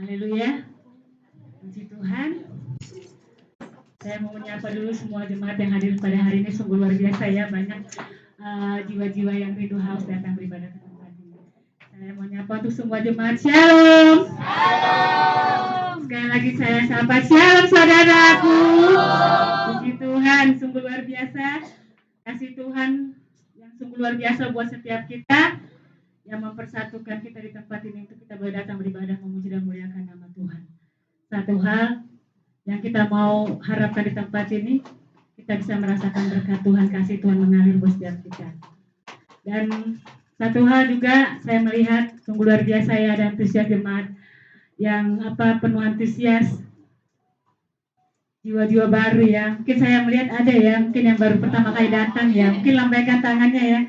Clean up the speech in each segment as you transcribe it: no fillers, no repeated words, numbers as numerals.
Haleluya, puji Tuhan. Saya mau menyapa dulu semua jemaat yang hadir pada hari ini. Sungguh luar biasa ya, banyak jiwa-jiwa yang rindu haus datang beribadah ke tempat ini. Saya mau nyapa untuk semua jemaat, shalom. Shalom. Sekali lagi saya sapa, shalom saudaraku. Puji Tuhan, sungguh luar biasa. Kasih Tuhan yang sungguh luar biasa buat setiap kita, yang mempersatukan kita di tempat ini untuk kita boleh datang beribadah, memuji dan memuliakan nama Tuhan. Satu hal yang kita mau harapkan di tempat ini, kita bisa merasakan berkat Tuhan, kasih Tuhan mengalir buat setiap kita. Dan satu hal juga saya melihat sungguh luar biasa ya, ada antusias jemaat yang penuh antusias, jiwa-jiwa baru ya. Mungkin saya melihat ada ya, mungkin yang baru pertama kali datang ya, mungkin lambaikan tangannya ya.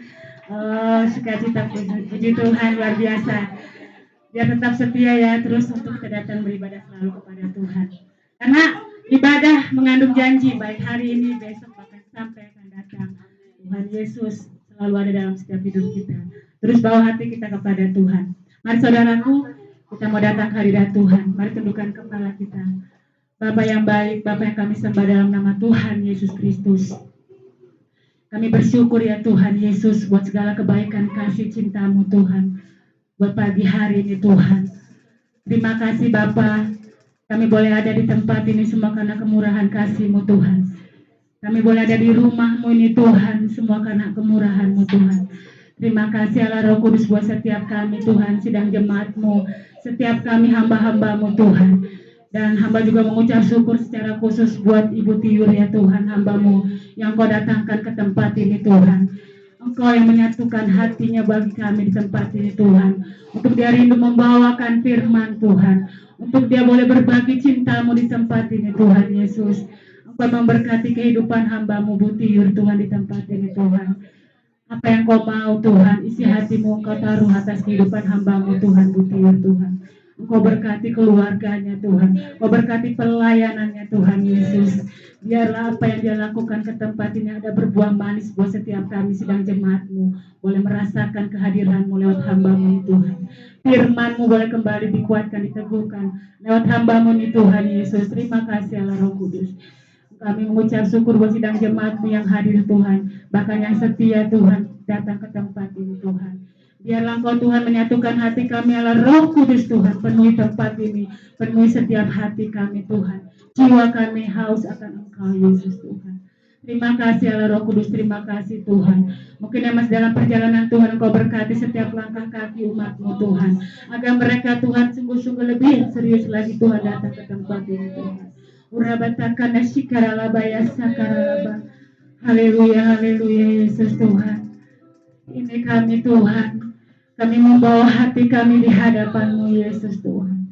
Sukacita, puji Tuhan, luar biasa. Biar tetap setia ya, terus untuk kita datang beribadah selalu kepada Tuhan. Karena ibadah mengandung janji, baik hari ini, besok, bahkan sampai akan datang. Tuhan Yesus selalu ada dalam setiap hidup kita. Terus bawa hati kita kepada Tuhan. Mari saudaraku, kita mau datang ke hadirat Tuhan. Mari tundukkan kepala kita. Bapa yang baik, Bapa yang kami sembah dalam nama Tuhan Yesus Kristus. Kami bersyukur ya Tuhan Yesus buat segala kebaikan, kasih, cinta-Mu Tuhan. Buat pagi hari ini Tuhan. Terima kasih Bapa. Kami boleh ada di tempat ini semua karena kemurahan kasih-Mu Tuhan. Kami boleh ada di rumah-Mu ini Tuhan, semua karena kemurahan-Mu Tuhan. Terima kasih Allah Roh Kudus buat setiap kami Tuhan, sidang jemaat-Mu, setiap kami hamba-hamba-Mu Tuhan. Dan hamba juga mengucap syukur secara khusus buat Ibu Tiur ya Tuhan, hamba-Mu yang Kau datangkan ke tempat ini Tuhan. Engkau yang menyatukan hatinya bagi kami di tempat ini Tuhan. Untuk dia rindu membawakan firman Tuhan. Untuk dia boleh berbagi cinta-Mu di tempat ini Tuhan Yesus. Engkau memberkati kehidupan hamba-Mu Bu Tiur Tuhan di tempat ini Tuhan. Apa yang Kau mau Tuhan, isi hati-Mu Engkau taruh atas kehidupan hamba-Mu Tuhan Bu Tiur Tuhan. Engkau berkati keluarganya Tuhan. Engkau berkati pelayanannya Tuhan Yesus. Biarlah apa yang dia lakukan ke tempat ini ada berbuah manis buat setiap kami sidang jemaat-Mu. Boleh merasakan kehadiran-Mu lewat hamba-Mu Tuhan. Firman-Mu boleh kembali dikuatkan, diteguhkan lewat hamba-Mu Tuhan Yesus. Terima kasih Allah Roh Kudus. Kami mengucap syukur buat sidang jemaat-Mu yang hadir Tuhan. Bahkan yang setia Tuhan datang ke tempat ini Tuhan. Biarlah Engkau Tuhan menyatukan hati kami Allah Roh Kudus Tuhan. Penuhi tempat ini, penuhi setiap hati kami Tuhan. Jiwa kami haus akan Engkau Yesus Tuhan. Terima kasih Allah Roh Kudus, terima kasih Tuhan. Mungkin yang masih dalam perjalanan Tuhan Engkau berkati setiap langkah kaki umat-Mu Tuhan. Agar mereka Tuhan sungguh-sungguh lebih serius lagi Tuhan datang ke tempat ini Tuhan. Urabataka nasyikaralabaya sakaralaba. Haleluya, haleluya Yesus Tuhan. Ini kami Tuhan. Kami membawa hati kami di hadapan-Mu Yesus Tuhan.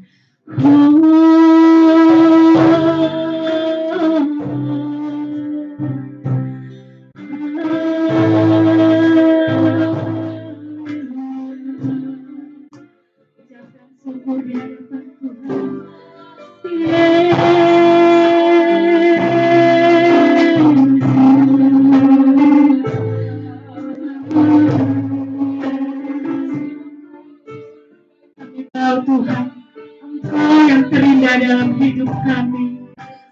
Ucapkan syukur di hadapan Tuhan. Tuhan, Engkau yang terindah dalam hidup kami,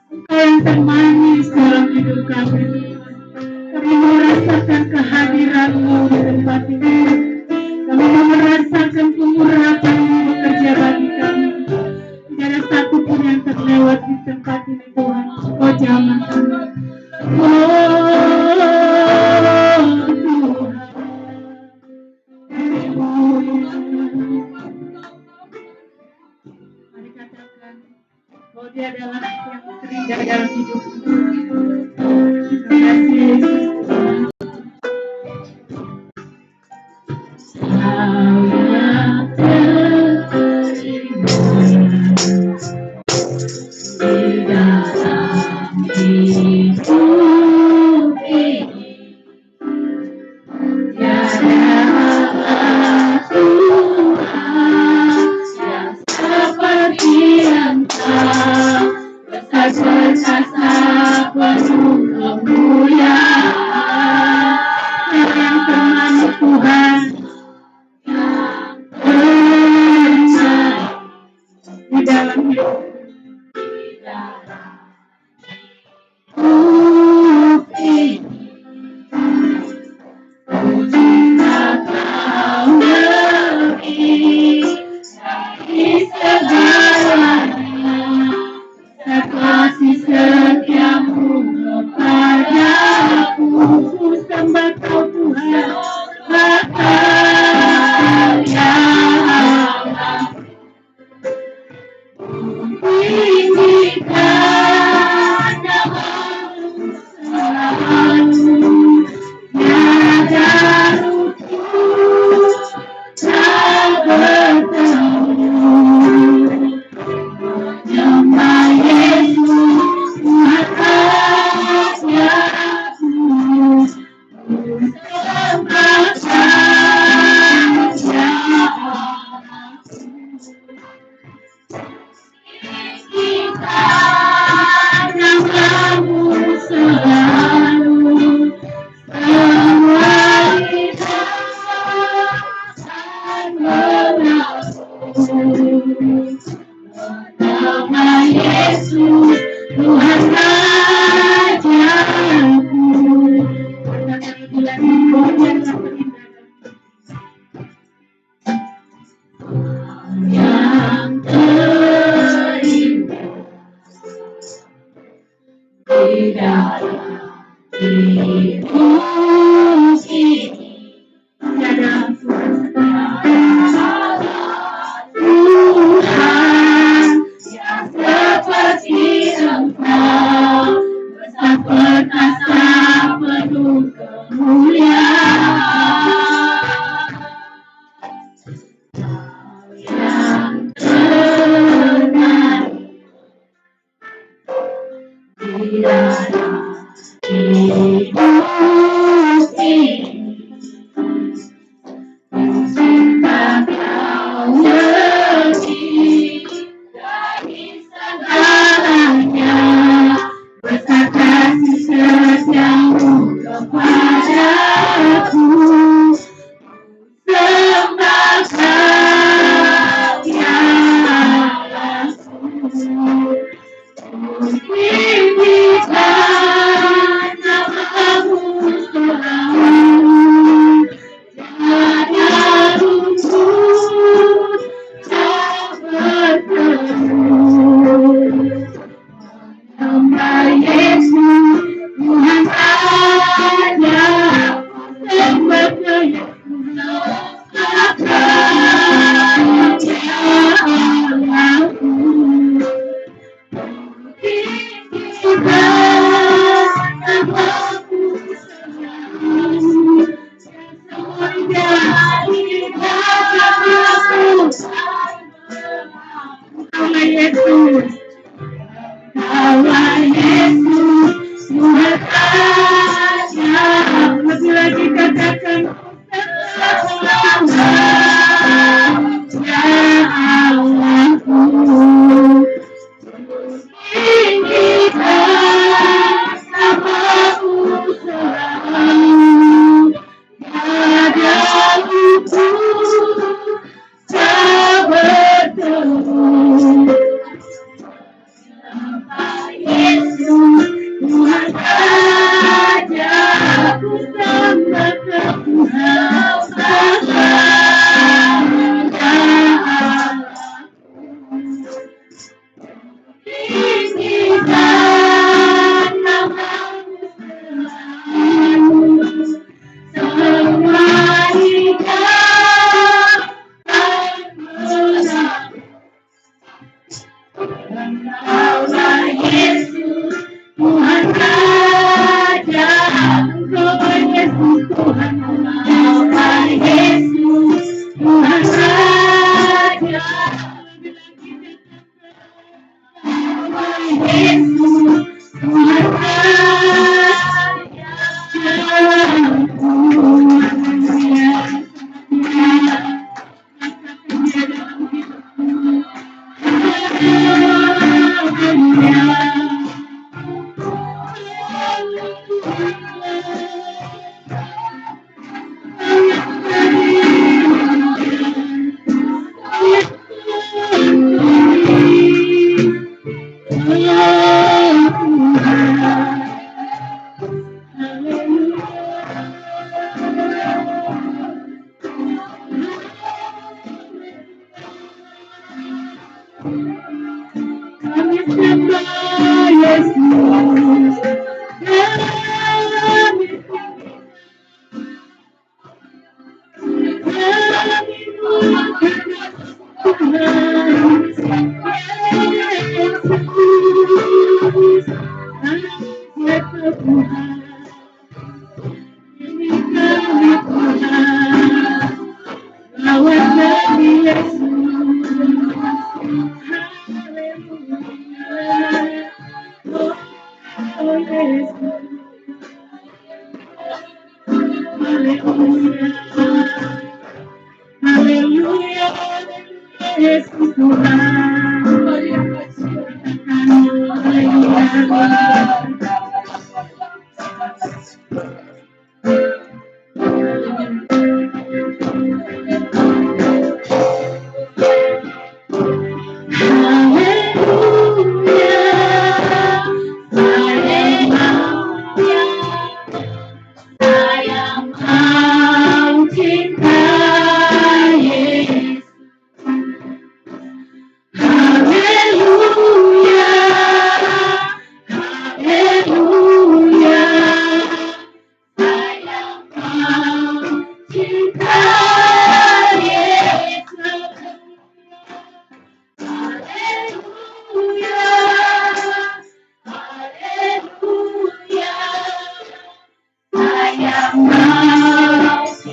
Engkau yang termanis dalam hidup kami. Kami merasakan kehadiran-Mu di tempat ini. Kami merasakan kemurahan-Mu bekerja bagi kami. Tidak ada satupun yang terlewat di tempat ini Tuhan. Engkau jamah kami. Mari katakan bahwa Dia adalah yang terindah dalam hidup. Terima kasih Yesus.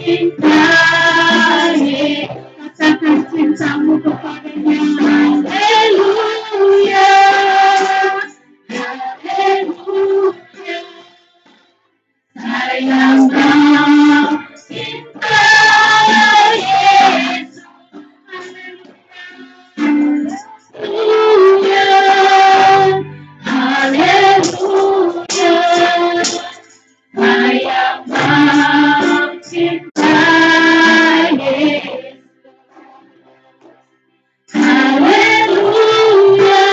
cinta Yesus. Katakan cintamu kepadanya. Haleluya. Haleluya. Sayang cinta Yesus. Haleluya. Haleluya. Sayang cinta Yesus. Haleluya. Haleluya.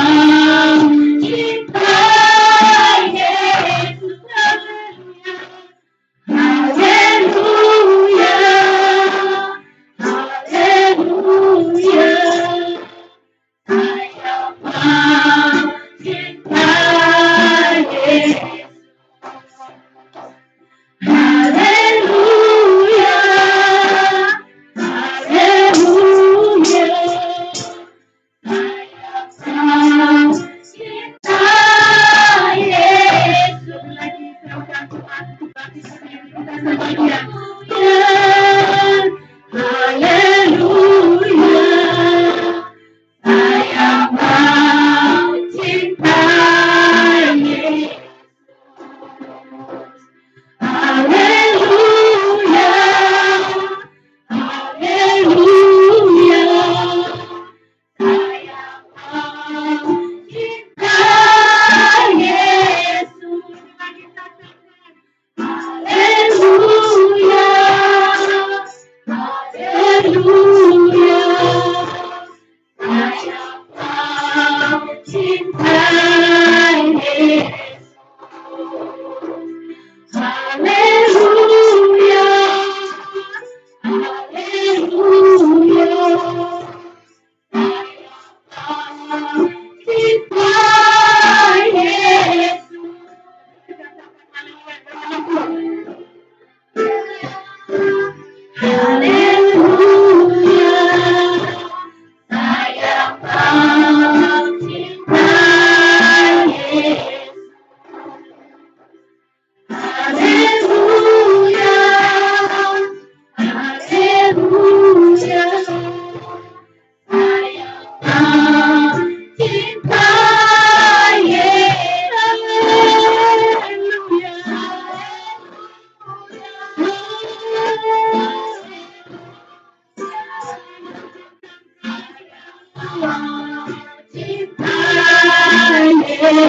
Sayang cinta Yesus. Haleluya. Haleluya. Sayang cinta Yesus. Haleluya. Haleluya. Sayang cinta Yesus. Lagi saya ucapkan Tuhan bagi sendiri kita sebagian. Haleluya. Sayang cinta Yesus. Haleluya. Haleluya. Sayang cinta Yesus. Haleluya. Haleluya. Sayang cinta Yesus. Haleluya. Haleluya. Cinta Yesus. Haleluya. Sayang cinta Yesus. Haleluya. Haleluya. Sayang cinta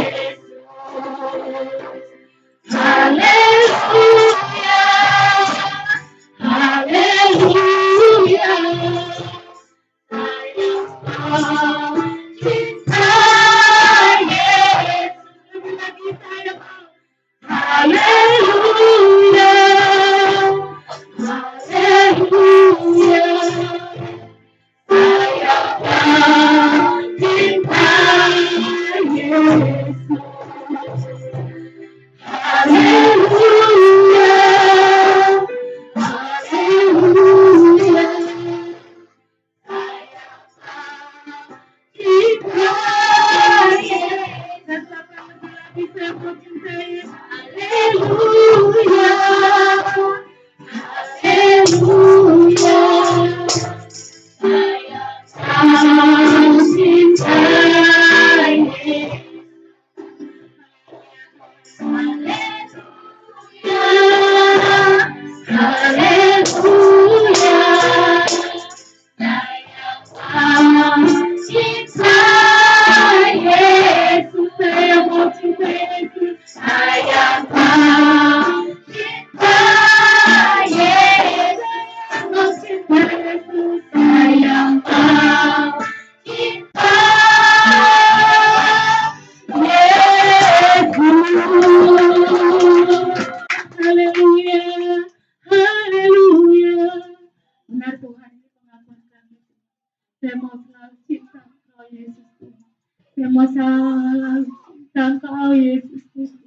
Yesus. Cinta Yesus. Haleluya. Haleluya. Cinta Yesus. Haleluya. Haleluya. Sayang cinta Yesus. Haleluya. Haleluya. Cinta Yesus. Haleluya. Haleluya. Sayang cinta Yesus. Haleluya. Sayang cinta Yesus. Saya mau cinta Yesus. Sayang cinta Yesus. Mau cinta Yesus. Sayang cinta Haleluya, haleluya. Benar Tuhan, ini pengakuan kami. Saya mau selalu cinta Engkau Yesus Tuhan. Saya mau selalu cinta Engkau Yesus Tuhan.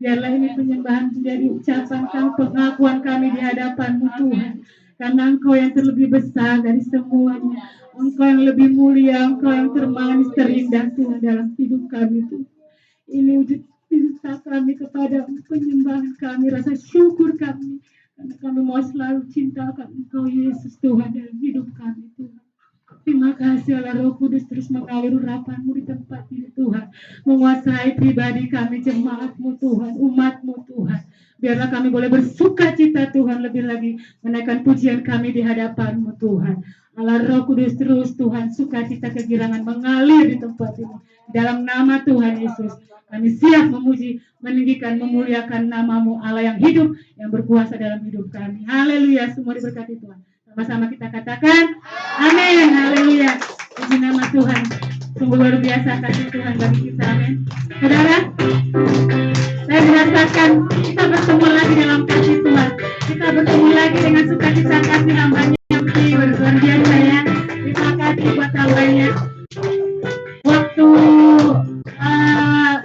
Biarlah ini penyembahan menjadi ucapan kami, pengakuan kami di hadapan-Mu Tuhan. Karena Engkau yang terlebih besar dari semuanya. Engkau yang lebih mulia, Engkau yang termanis, terindah Tuhan dalam hidup kami Tuhan. Ini wujud cinta kami kepada penyembahan kami, rasa syukur kami. Karena kami mau selalu cintakan Engkau Yesus Tuhan dalam hidup kami Tuhan. Terima kasih Allah Roh Kudus terus mengalir urapan-Mu di tempat ini Tuhan. Menguasai pribadi kami, jemaat-Mu Tuhan, umat-Mu Tuhan. Biarlah kami boleh bersuka cita Tuhan lebih lagi menaikkan pujian kami di hadapan-Mu Tuhan. Allah Roh Kudus terus Tuhan, sukacita kegirangan mengalir di tempat ini. Dalam nama Tuhan Yesus, kami siap memuji, meninggikan, memuliakan nama-Mu Allah yang hidup, yang berkuasa dalam hidup kami. Haleluya, semua diberkati Tuhan. Sama-sama kita katakan, amin, haleluya. Puji nama Tuhan. Sungguh luar biasa kasih Tuhan bagi kita, amin. Saudara, saya merasakan kita bertemu lagi dalam kasih Tuhan. Kita bertemu lagi dengan sukacita kasih hambanya yang luar biasa ya. Terima kasih buat hambanya. Waktu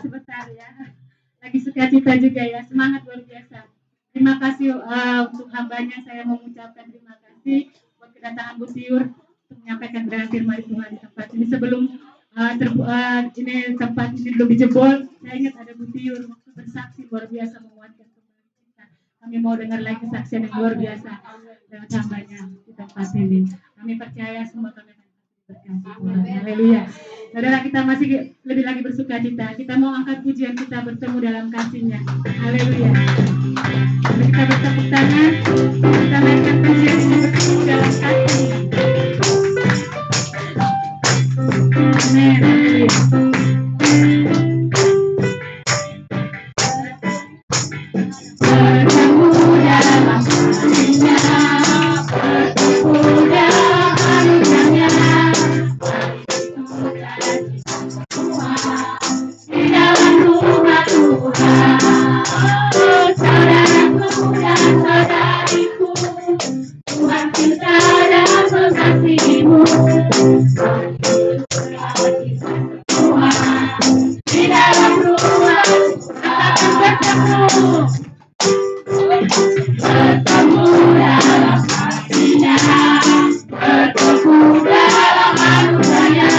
sebentar ya. Lagi sukacita juga ya, semangat luar biasa. Terima kasih untuk hambanya, saya mengucapkan terima kasih buat kedatangan Bu Tiur untuk menyampaikan kebenaran firman Tuhan di tempat ini. Sebelum ini tempat ini belum dijebol, saya ingat ada Bu Tiur waktu bersaksi luar biasa menguatkan kembali kita. Kami mau dengar lagi kesaksian yang luar biasa dengan hambanya di tempat ini. Kami percaya semua kami akan berkasih Tuhan. Haleluya. Saudara, kita masih lebih lagi bersuka cita. Kita mau angkat pujian kita bertemu dalam kasih-Nya. Haleluya. Kita bertepuk tangan, kita naikkan pujian ini bertemu dalam kasih. Amin. Bertemu dalam kasih-Nya, bertemu dalam anugerah-Nya, di dalam rumah Tuhan. Saudaraku dan saudariku, Tuhan cinta dan mengasihi-Mu. Di dalam rumah akan bertemu, bertemu dalam kasih-Nya, bertemu dalam anugerah-Nya.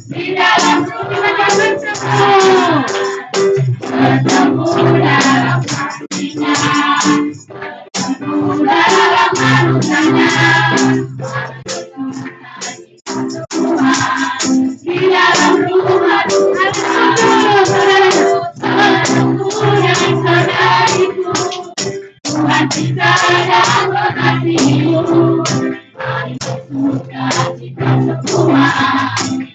Di dalam rumah akan bertemu, bertemu dalam kasih-Nya, bertemu dalam anugerah-Nya. Di dalam rumah Tuhan, saudaraku dan saudariku, Tuhan cinta dan mengasihi-Mu. Mari bersuka cita semua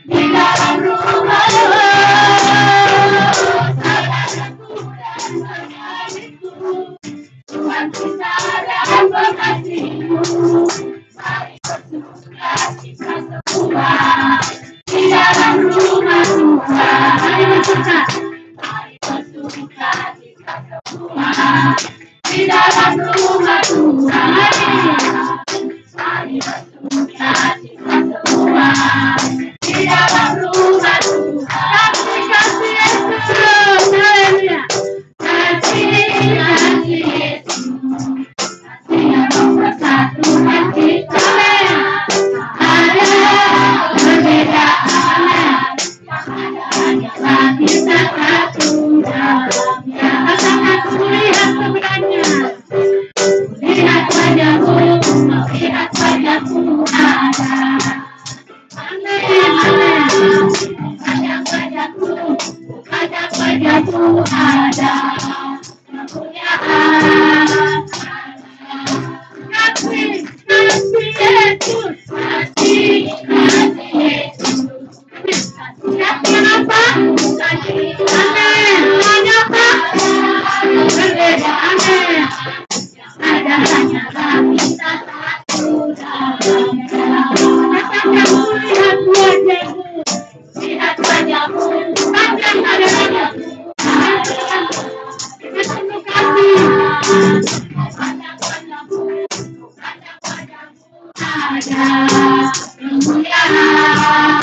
di dalam rumah Tuhan. Saudaraku dan saudariku, Tuhan cinta dan mengasihi-Mu. Mari bersuka cita semua di dalam rumah Tuhan. Mari bersuka cita semua di dalam rumah Tuhan. Mari bersuka cita semua di dalam rumah Tuhan. Kasih Yesus, haleluya. Kasih Yesus, kasih yang mempersatukan kita. Ada perbedaan, hanyalah kita satu dalamnya. Rasakan melihat kebenarannya. Lihat wajah-Mu, lihat wajah-Mu ada. Amin, amin. Bukan wajah-Mu, bukan wajah-Mu ada. Kemuliaan. Kasih Yesus, kasih Yesus. Kasih apa? Kasih. Amin. Hanya apa? Berbeda. Amin. Ada hanyalah kita satu dalamnya. Katakan lihat wajah-Mu, lihat wajah-Mu, bukan ada wajah-Mu. Kita penuh kasih. Ada kemuliaan Allah.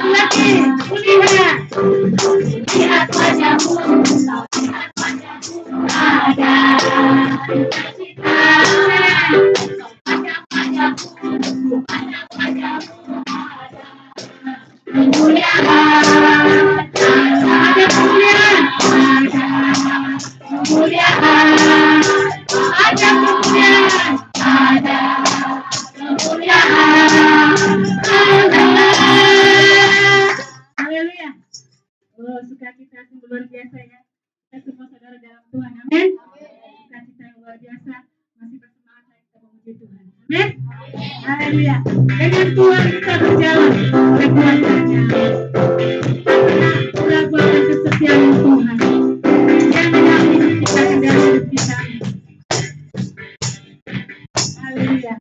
Lagi lihat, lihat wajah-Mu, lihat wajah-Mu ada. Wajah-wajah-Mu, wajah-wajah-Mu kemuliaan, ada kemuliaan, kemuliaan, ada kemuliaan, ada kemuliaan, haleluya. Oh, sukacita yang luar biasa ya. Kita semua saudara dalam Tuhan, amin. Sukacita yang luar biasa, masih bersemangat kita memuji Tuhan, amin. Haleluya. Dengan Tuhan kita berjalan kekuasaannya. Berlaku akan kesetiaan Tuhan. Yang menampingi kita ke dalam hidup kita. Haleluya.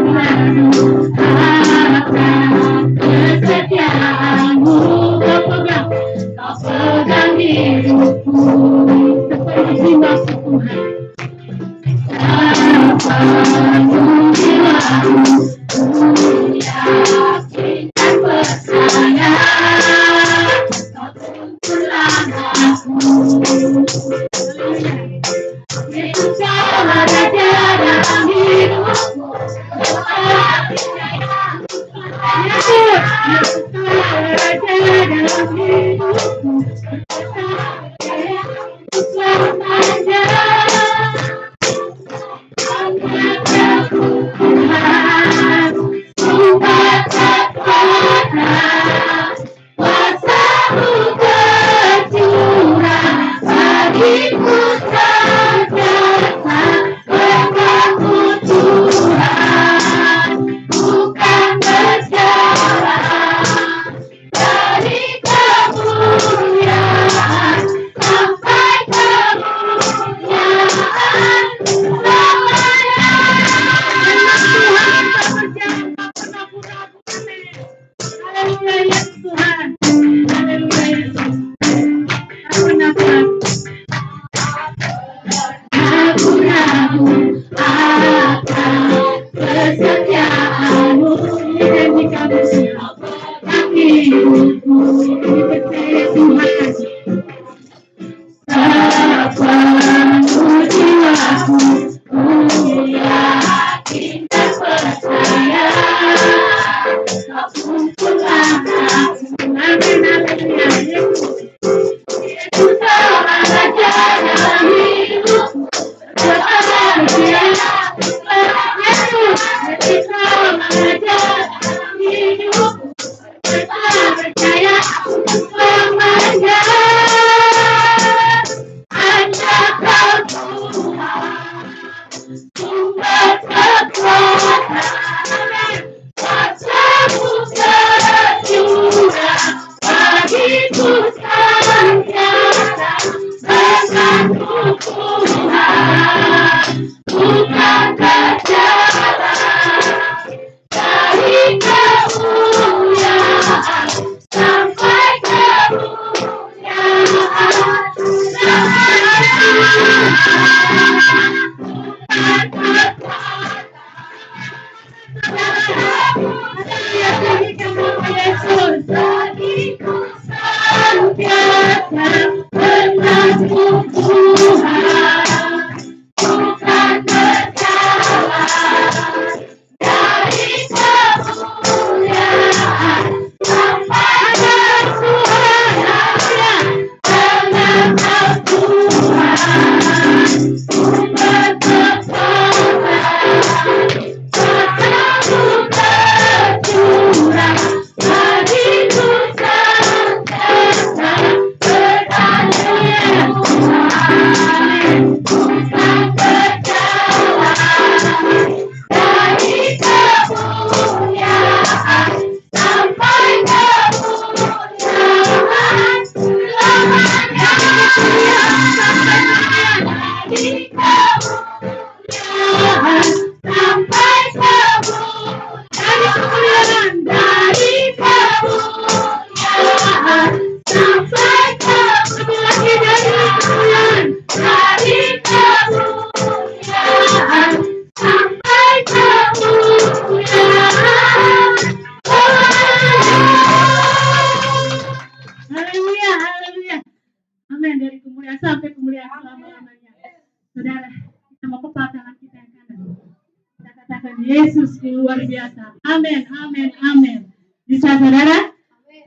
Mari kita bersama-sama kesetiaanmu kau pegang hidupku seperti jiwa Tuhan. Yakinkan percaya kau tuntunlah aku. Yesus kau ada dalam hidupku. Yesus kau ada dalam hidupku. Selamanya. sampai kemuliaan selama-lamanya. Saudara, kita mau kepal tangan kita yang kanan. Kita katakan Yesus luar biasa. Amin, amin, amin. Bisa saudara?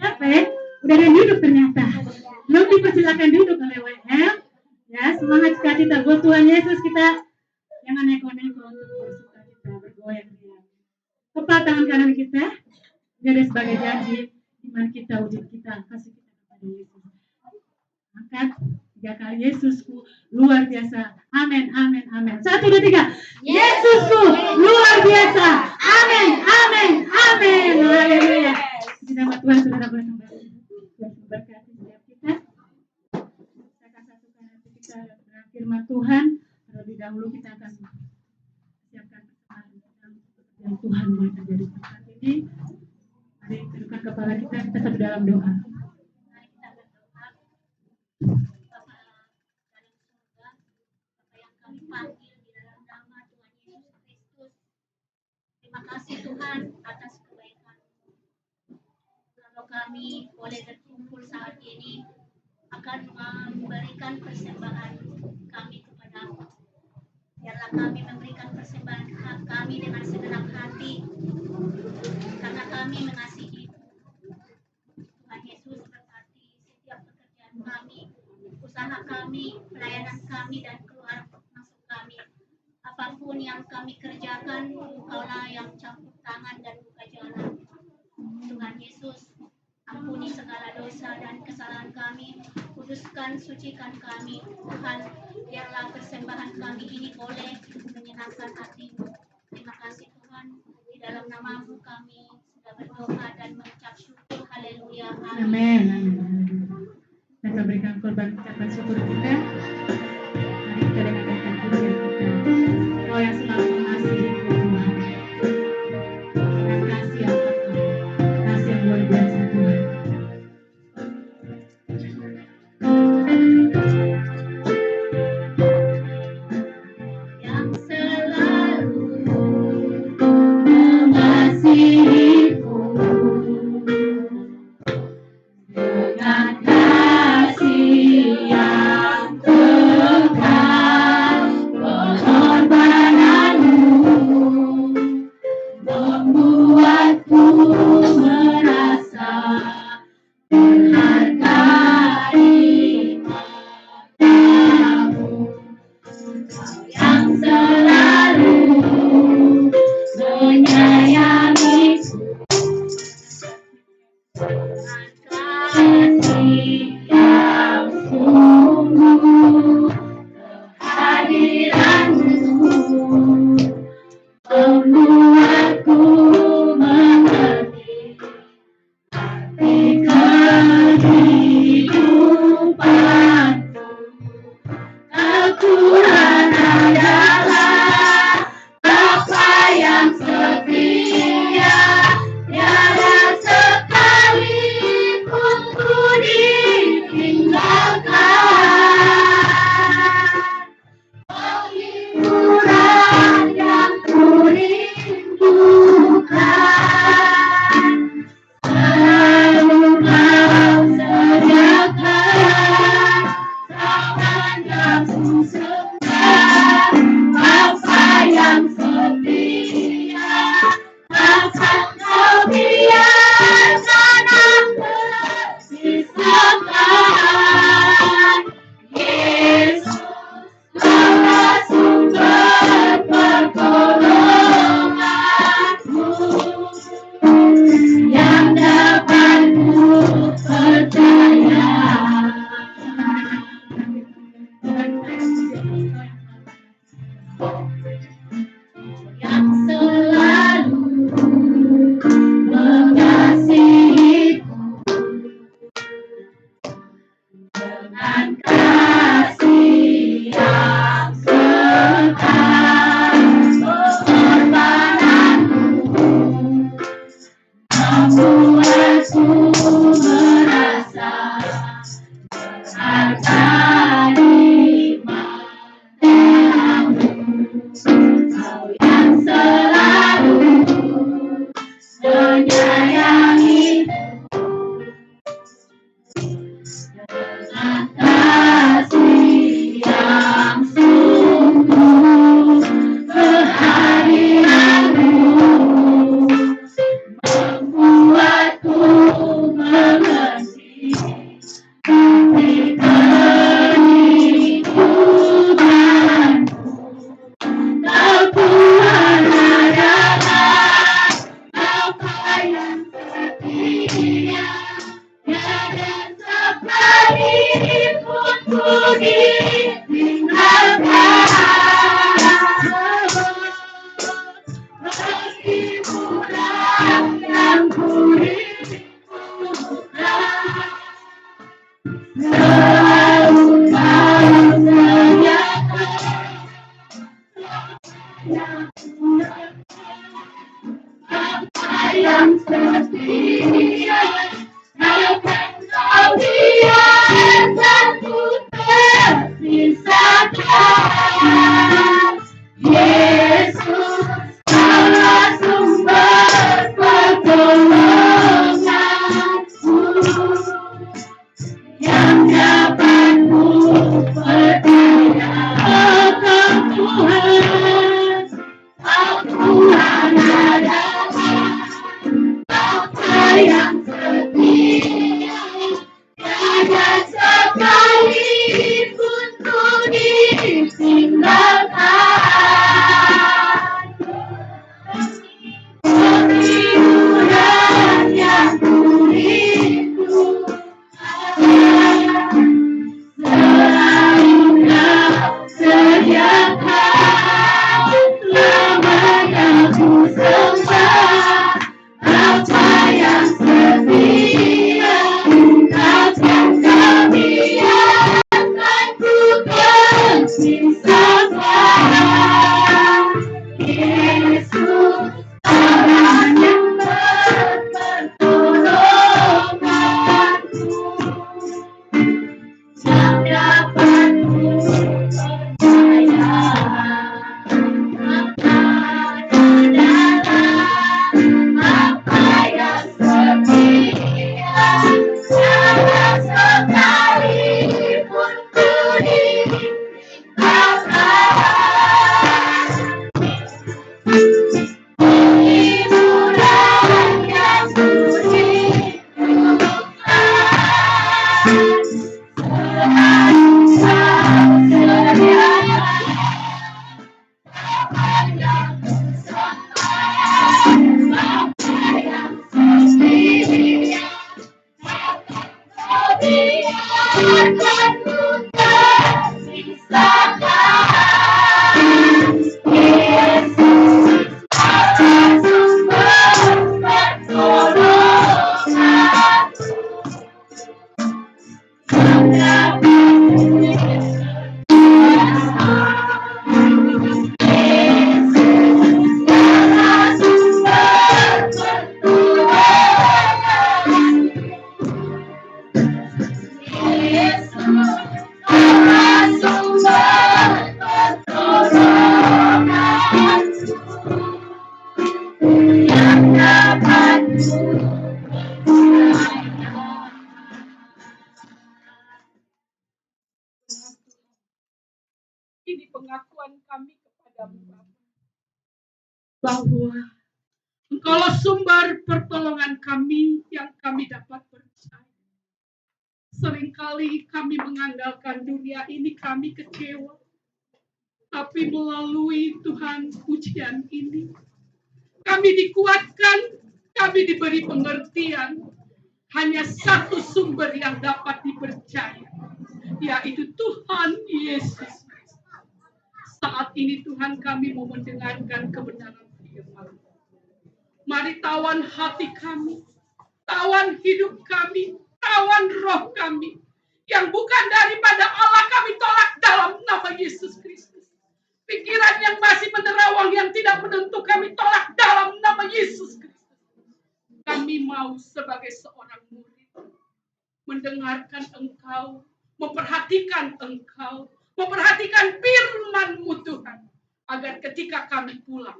Capek? Udah ada yang duduk ternyata. Belum dipersilakan duduk oleh WM. Ya, semangat sukacita buat Tuhan Yesus. Kita jangan neko-neko untuk bersukacita, bergoyang dia. Kepal tangan kanan kita. Dia ada sebagai janji iman kita, wujud kita, kasih kita kepada Yesus. Angkat 3 kali, Yesusku luar biasa. Amin, amin, amin. 1, 2, 3. Yesusku luar biasa. Amin, amin, amin. Haleluya. Di nama Tuhan saudara boleh kembali. Tuhan memberkati setiap kita. Kita akan satukan nanti kita dengan firman Tuhan. Terlebih dahulu kita akan siapkan persembahan yang Tuhan boleh terjadi saat ini. Mari tundukkan kepala kita satu dalam doa. Panggil di dalam nama Tuhan Yesus Kristus. Terima kasih Tuhan atas kebaikan. Kalau kami boleh berkumpul saat ini akan memberikan persembahan kami kepada-Mu. Biarlah kami memberikan persembahan kami dengan segenap hati karena kami mengasihi Tuhan Yesus. Berkati setiap pekerjaan kami, usaha kami, pelayanan kami dan keluar kami. Apapun yang kami kerjakan, Engkaulah yang campur tangan dan buka jalan. Tuhan Yesus, ampuni segala dosa dan kesalahan kami, kuduskan, sucikan kami. Tuhan, biarlah persembahan kami ini boleh menyenangkan hati-Mu. Terima kasih Tuhan, di dalam nama-Mu kami sudah berdoa dan mengucap syukur. Haleluya. Amin. Kita berikan korban ucapan syukur kita. Mari kita dengarkan pujian kita. Kau yang selalu mengasihi Tuhan. Dengan kasih yang kekal, kasih yang luar biasa Tuhan. Yang selalu mengasihiku dengan kasih yang kekal, pengorbananmu membuatku merasa berharga di matamu. Yang selalu menyayangiku dengan kasih yang sungguh, kehadiranmu membuatku mengerti arti kehidupanku. Tuhan adalah Bapa yang setia, tiada sekalipun ku ditinggalkan. Penghiburan yang ku rindukan, selalu Kau sediakan. Tuhan yang ku sembah, Bapa yang setia, takkan Kau biarkan aku sisakan. Yesus, Kaulah sumber pertolonganku, yang dapat ku percaya. Yang selalu mengasihiku dengan kasih yang kekal, pengorbananmu membuatku merasa berharga di matamu. Kau yang selalu menyayangiku dengan kasih Selalu kau sediakan apa yang setia. Akan kau biarkan ku terpisahkan. Yesus, kaulah sumber pertolonganku, yang dapat ku percaya. Engkau Tuhan, Kau Tuhan adalah Bapa yang setia. Tiada sekalipun ku ditinggalkan. Perlindungan yang ku rindu, selalu kau sediakan. Lamanya ku sembah Bapa yang setia. Takkan kau biarkan ku terpisahkan. Yesus, orang yang berpertolonganku, yang dapat ku percaya. Engkau adalah Bapa yang setia. Tiada sekalipun ku ditinggalkan. Hiburan yang ku rindukan, selalu kau sediakan. Bapa yang ku sembah, Bapa yang setia. Kau biarkan ku terpisahkan. Yesus, kaulah sumber pertolonganku, yang dapat ku Yesus, kaulah sumber pertolonganku. Yesus, kaulah sumber pertolonganku, yang dapat ku percaya. Ini pengakuan kami kepadamu Bapa, bahwa Engkaulah sumber pertolongan kami yang kami dapat percaya. Seringkali kami mengandalkan dunia ini, kami kecewa. Tapi melalui Tuhan ujian ini, kami dikuatkan, kami diberi pengertian. Hanya satu sumber yang dapat dipercaya, yaitu Tuhan Yesus. Saat ini Tuhan kami mau mendengarkan kebenaran firman. Mari tawan hati kami, tawan hidup kami, tawan roh kami. Yang bukan daripada Allah kami tolak dalam nama Yesus Kristus. Pikiran yang masih menerawang, yang tidak menentu kami tolak dalam nama Yesus Kristus. Kami mau sebagai seorang murid mendengarkan Engkau, memperhatikan Engkau, memperhatikan firman-Mu Tuhan, agar ketika kami pulang,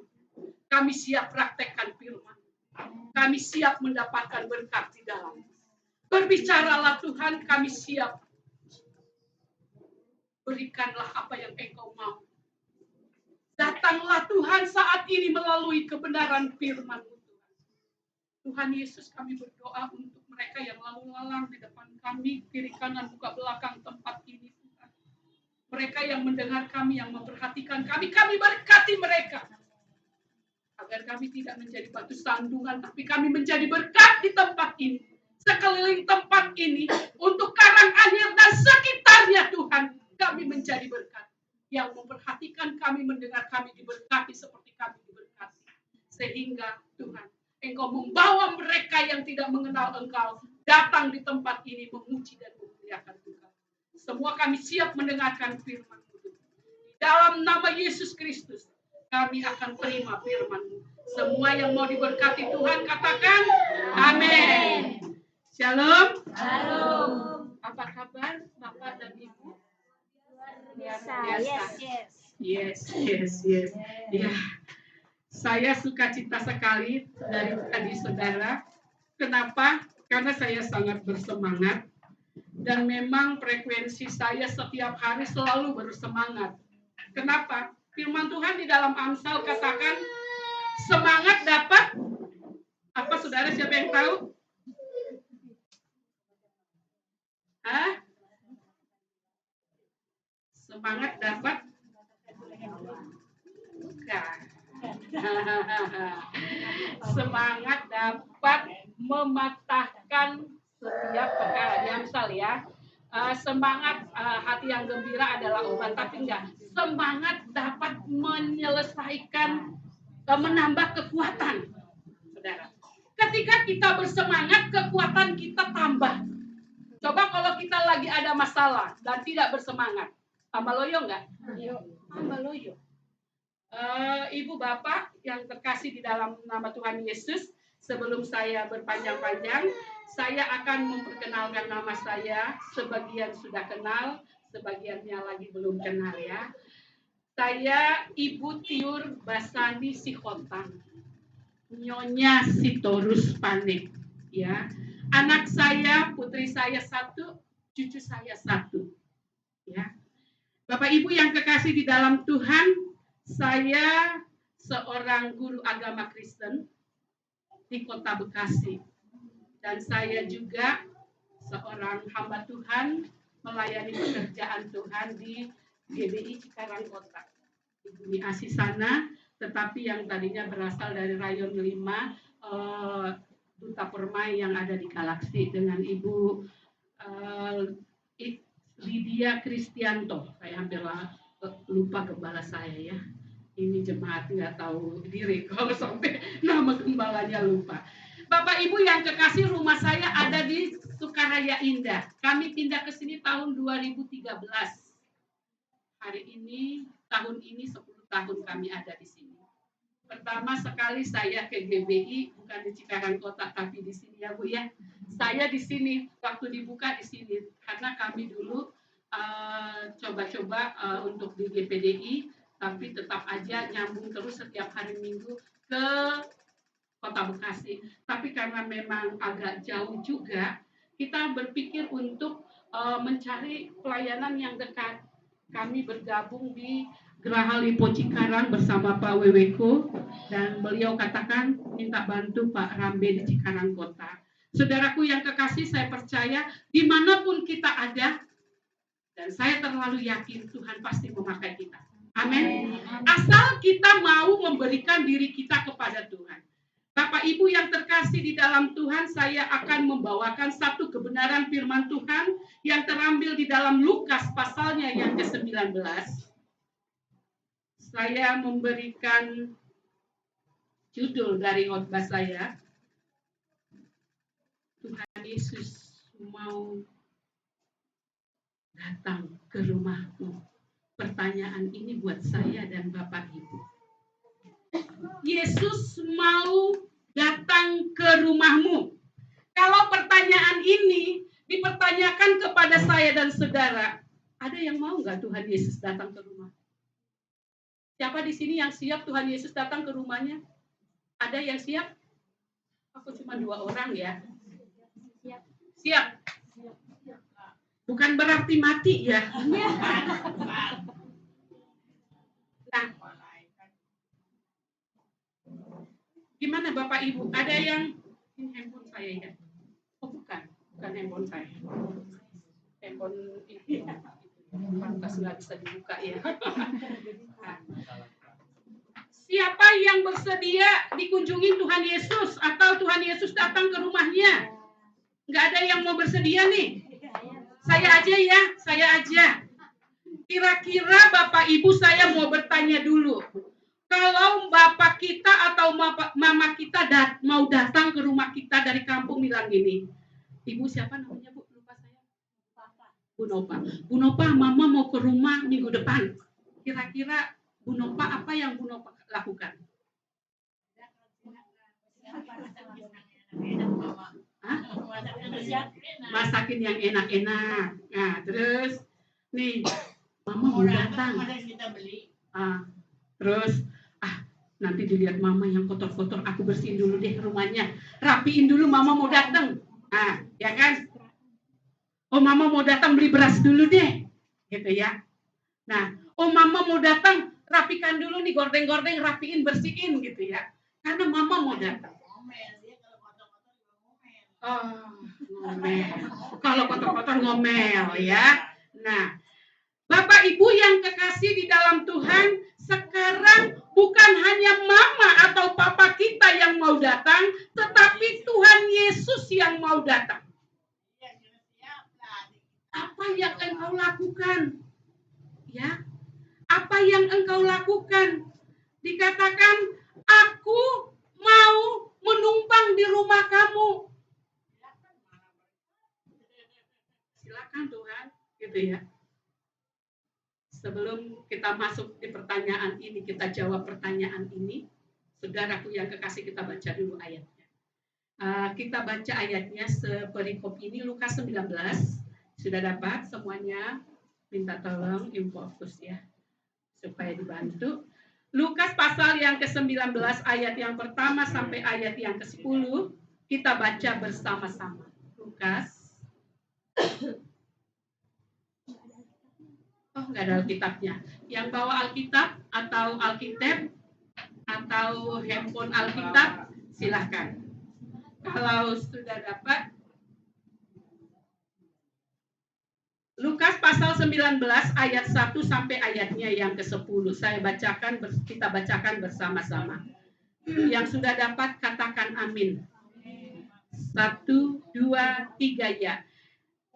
kami siap praktekkan firman. Kami siap mendapatkan berkat di dalam. Berbicaralah Tuhan, kami siap. Berikanlah apa yang Engkau mau. Datanglah Tuhan saat ini melalui kebenaran firman-Mu Tuhan. Tuhan Yesus, kami berdoa untuk mereka yang lalu lalang di depan kami, kiri kanan, buka belakang tempat ini Tuhan. Mereka yang mendengar kami, yang memperhatikan kami berkati mereka. Agar kami tidak menjadi batu sandungan, tapi kami menjadi berkat di tempat ini. Sekeliling tempat ini, untuk Karanganyar dan sekitarnya Tuhan, kami menjadi berkat. Yang memperhatikan kami, mendengar kami diberkati seperti kami diberkati. Sehingga Tuhan, Engkau membawa mereka yang tidak mengenal Engkau datang di tempat ini memuji dan memuliakan Tuhan. Semua kami siap mendengarkan firman-Mu. Di dalam nama Yesus Kristus, kami akan terima firman-Mu. Semua yang mau diberkati Tuhan katakan amin. Shalom. Shalom. Apa kabar Bapak dan Ibu? Biasa. Yes. Ya. Saya sukacita sekali dari tadi saudara. Kenapa? Karena saya sangat bersemangat. Dan memang frekuensi saya setiap hari selalu bersemangat. Kenapa? Firman Tuhan di dalam Amsal katakan semangat dapat apa saudara, siapa yang tahu? Hah? Semangat dapat bukan. Semangat dapat mematahkan setiap perkara. Di Amsal ya. Semangat hati yang gembira adalah obat, tapi enggak. Semangat dapat menyelesaikan, menambah kekuatan. Saudara. Ketika kita bersemangat, kekuatan kita tambah. Coba kalau kita lagi ada masalah dan tidak bersemangat, tambah loyo enggak? Tambah loyo. Ibu bapak yang terkasih di dalam nama Tuhan Yesus, sebelum saya berpanjang-panjang, saya akan memperkenalkan nama saya. Sebagian sudah kenal, sebagiannya lagi belum kenal ya. Saya Ibu Tiur Basani Sikhontang, Nyonya Sitorus Panek, ya. Anak saya, putri saya 1, cucu saya 1, ya. Bapak Ibu yang kekasih di dalam Tuhan, saya seorang guru agama Kristen di Kota Bekasi. Dan saya juga seorang hamba Tuhan melayani pekerjaan Tuhan di GBI Cikarang Kota. Di Bumi Asih sana, tetapi yang tadinya berasal dari Rayon 5, Duta Permai yang ada di Galaksi dengan Ibu Lydia Kristianto. Saya hampir lupa gembala saya ya. Ini jemaat nggak tahu diri kalau sampai nama gembalanya lupa. Bapak Ibu yang kekasih, rumah saya ada di Sukaraya Indah. Kami pindah ke sini tahun 2013. Hari ini, tahun ini 10 tahun kami ada di sini. Pertama sekali saya ke GBI, bukan di Cikarang Kota, tapi di sini ya Bu ya. Saya di sini, waktu dibuka di sini, karena kami dulu coba-coba untuk di GPDI, tapi tetap aja nyambung terus setiap hari Minggu ke Kota Bekasi. Tapi karena memang agak jauh juga, kita berpikir untuk mencari pelayanan yang dekat. Kami bergabung di Geraha Lipo Cikarang bersama Pak Weweko, dan beliau katakan minta bantu Pak Rambe di Cikarang Kota. Saudaraku yang kekasih, saya percaya dimanapun kita ada, dan saya terlalu yakin Tuhan pasti memakai kita. Amin. Asal kita mau memberikan diri kita kepada Tuhan. Bapak Ibu yang terkasih di dalam Tuhan, saya akan membawakan satu kebenaran firman Tuhan yang terambil di dalam Lukas pasalnya yang ke-19. Saya memberikan judul dari khotbah saya, Tuhan Yesus mau datang ke rumahmu. Pertanyaan ini buat saya dan Bapak Ibu. Yesus mau datang ke rumahmu. Kalau pertanyaan ini dipertanyakan kepada saya dan saudara, ada yang mau nggak Tuhan Yesus datang ke rumah? Siapa di sini yang siap Tuhan Yesus datang ke rumahnya? Ada yang siap? Aku cuma 2 orang ya. Siap. Bukan berarti mati ya. Nah, gimana Bapak Ibu? Ada yang ini handphone saya ya? Oh bukan handphone saya. Handphone ini pantas nggak bisa dibuka ya. Nah, siapa yang bersedia dikunjungi Tuhan Yesus atau Tuhan Yesus datang ke rumahnya? Nggak ada yang mau bersedia nih? Saya aja. Kira-kira Bapak Ibu saya mau bertanya dulu. Kalau Bapak kita atau Mama kita mau datang ke rumah kita dari kampung bilang gini. Ibu siapa namanya Bu? Lupa saya. Bu Nopa. Bu Nopa, Mama mau ke rumah minggu depan. Kira-kira Bu Nopa apa yang Bu Nopa lakukan? Hah? Masakin yang enak-enak. Nah, terus nih, Mama mau datang. Terus nanti dilihat Mama yang kotor-kotor, aku bersihin dulu deh rumahnya. Rapiin dulu, Mama mau datang. Nah, ya kan? Oh, Mama mau datang beli beras dulu deh. Gitu ya. Nah, oh Mama mau datang, rapikan dulu nih, gordeng-gordeng, rapiin, bersihin gitu ya. Karena Mama mau datang. Oh, ngomel. Kalau kotor-kotor ngomel ya. Nah, Bapak Ibu yang kekasih di dalam Tuhan, sekarang bukan hanya Mama atau Papa kita yang mau datang, tetapi Tuhan Yesus yang mau datang. Apa yang engkau lakukan? Ya, apa yang engkau lakukan? Dikatakan, aku mau menumpang di rumah kamu. Silakan Tuhan, gitu ya. Sebelum kita masuk di pertanyaan ini, kita jawab pertanyaan ini, saudaraku yang kekasih, kita baca dulu ayatnya. Kita baca ayatnya seperikop ini, Lukas 19. Sudah dapat semuanya? Minta tolong infokus ya, supaya dibantu. Lukas pasal yang ke-19 ayat yang pertama sampai ayat yang ke-10 kita baca bersama-sama. Lukas. Oh, nggak ada Alkitabnya. Yang bawa Alkitab atau Alkitab atau handphone Alkitab, silahkan. Kalau sudah dapat, Lukas pasal 19 ayat 1 sampai ayatnya yang ke-10. Kita bacakan bersama-sama. Yang sudah dapat katakan amin. 1, 2, 3 ya.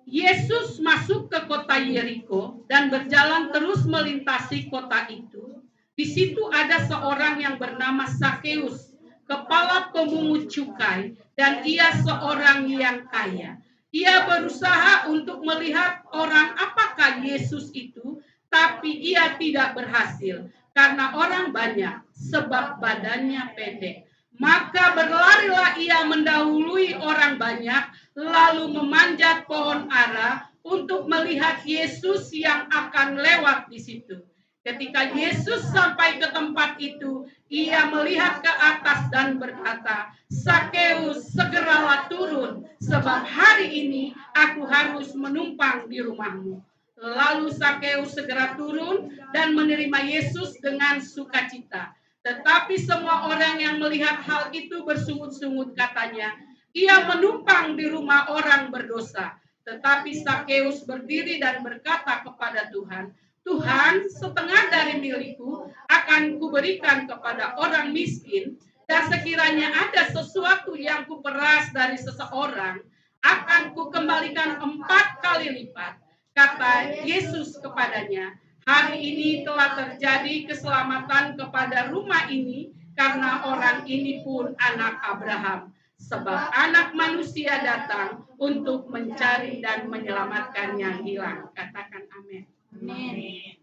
Yesus masuk ke kota Yeriko dan berjalan terus melintasi kota itu. Di situ ada seorang yang bernama Sakeus, kepala pemungut cukai, dan ia seorang yang kaya. Ia berusaha untuk melihat orang apakah Yesus itu, tapi ia tidak berhasil karena orang banyak, sebab badannya pendek. Maka berlarilah ia mendahului orang banyak, lalu memanjat pohon ara untuk melihat Yesus yang akan lewat di situ. Ketika Yesus sampai ke tempat itu, ia melihat ke atas dan berkata, Sakeus, segeralah turun, sebab hari ini aku harus menumpang di rumahmu. Lalu Sakeus segera turun dan menerima Yesus dengan sukacita. Tetapi semua orang yang melihat hal itu bersungut-sungut katanya, ia menumpang di rumah orang berdosa. Tetapi Sakeus berdiri dan berkata kepada Tuhan, Tuhan, setengah dari milikku akan kuberikan kepada orang miskin, dan sekiranya ada sesuatu yang kuperas dari seseorang, akan kukembalikan 4 kali lipat. Kata Yesus kepadanya, hari ini telah terjadi keselamatan kepada rumah ini, karena orang ini pun anak Abraham. Sebab anak manusia datang untuk mencari dan menyelamatkan yang hilang. Katakan amin. Amin.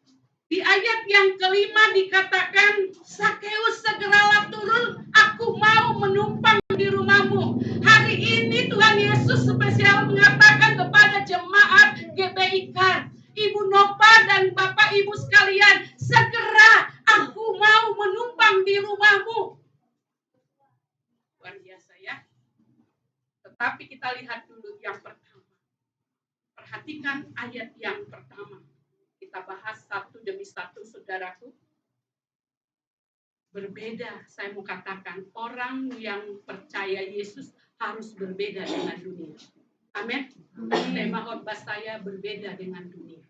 Di ayat yang kelima dikatakan, Sakeus segeralah turun, aku mau menumpang di rumahmu. Hari ini Tuhan Yesus spesial mengatakan kepada jemaat GBIK, Ibu Nopa dan Bapak Ibu sekalian, segera aku mau menumpang di rumahmu. Luar biasa ya. Tetapi kita lihat dulu yang pertama. Perhatikan ayat yang pertama. Kita bahas satu demi satu, saudaraku. Berbeda, saya mau katakan, orang yang percaya Yesus harus berbeda dengan dunia. Amin. Tema khotbah saya berbeda dengan dunia.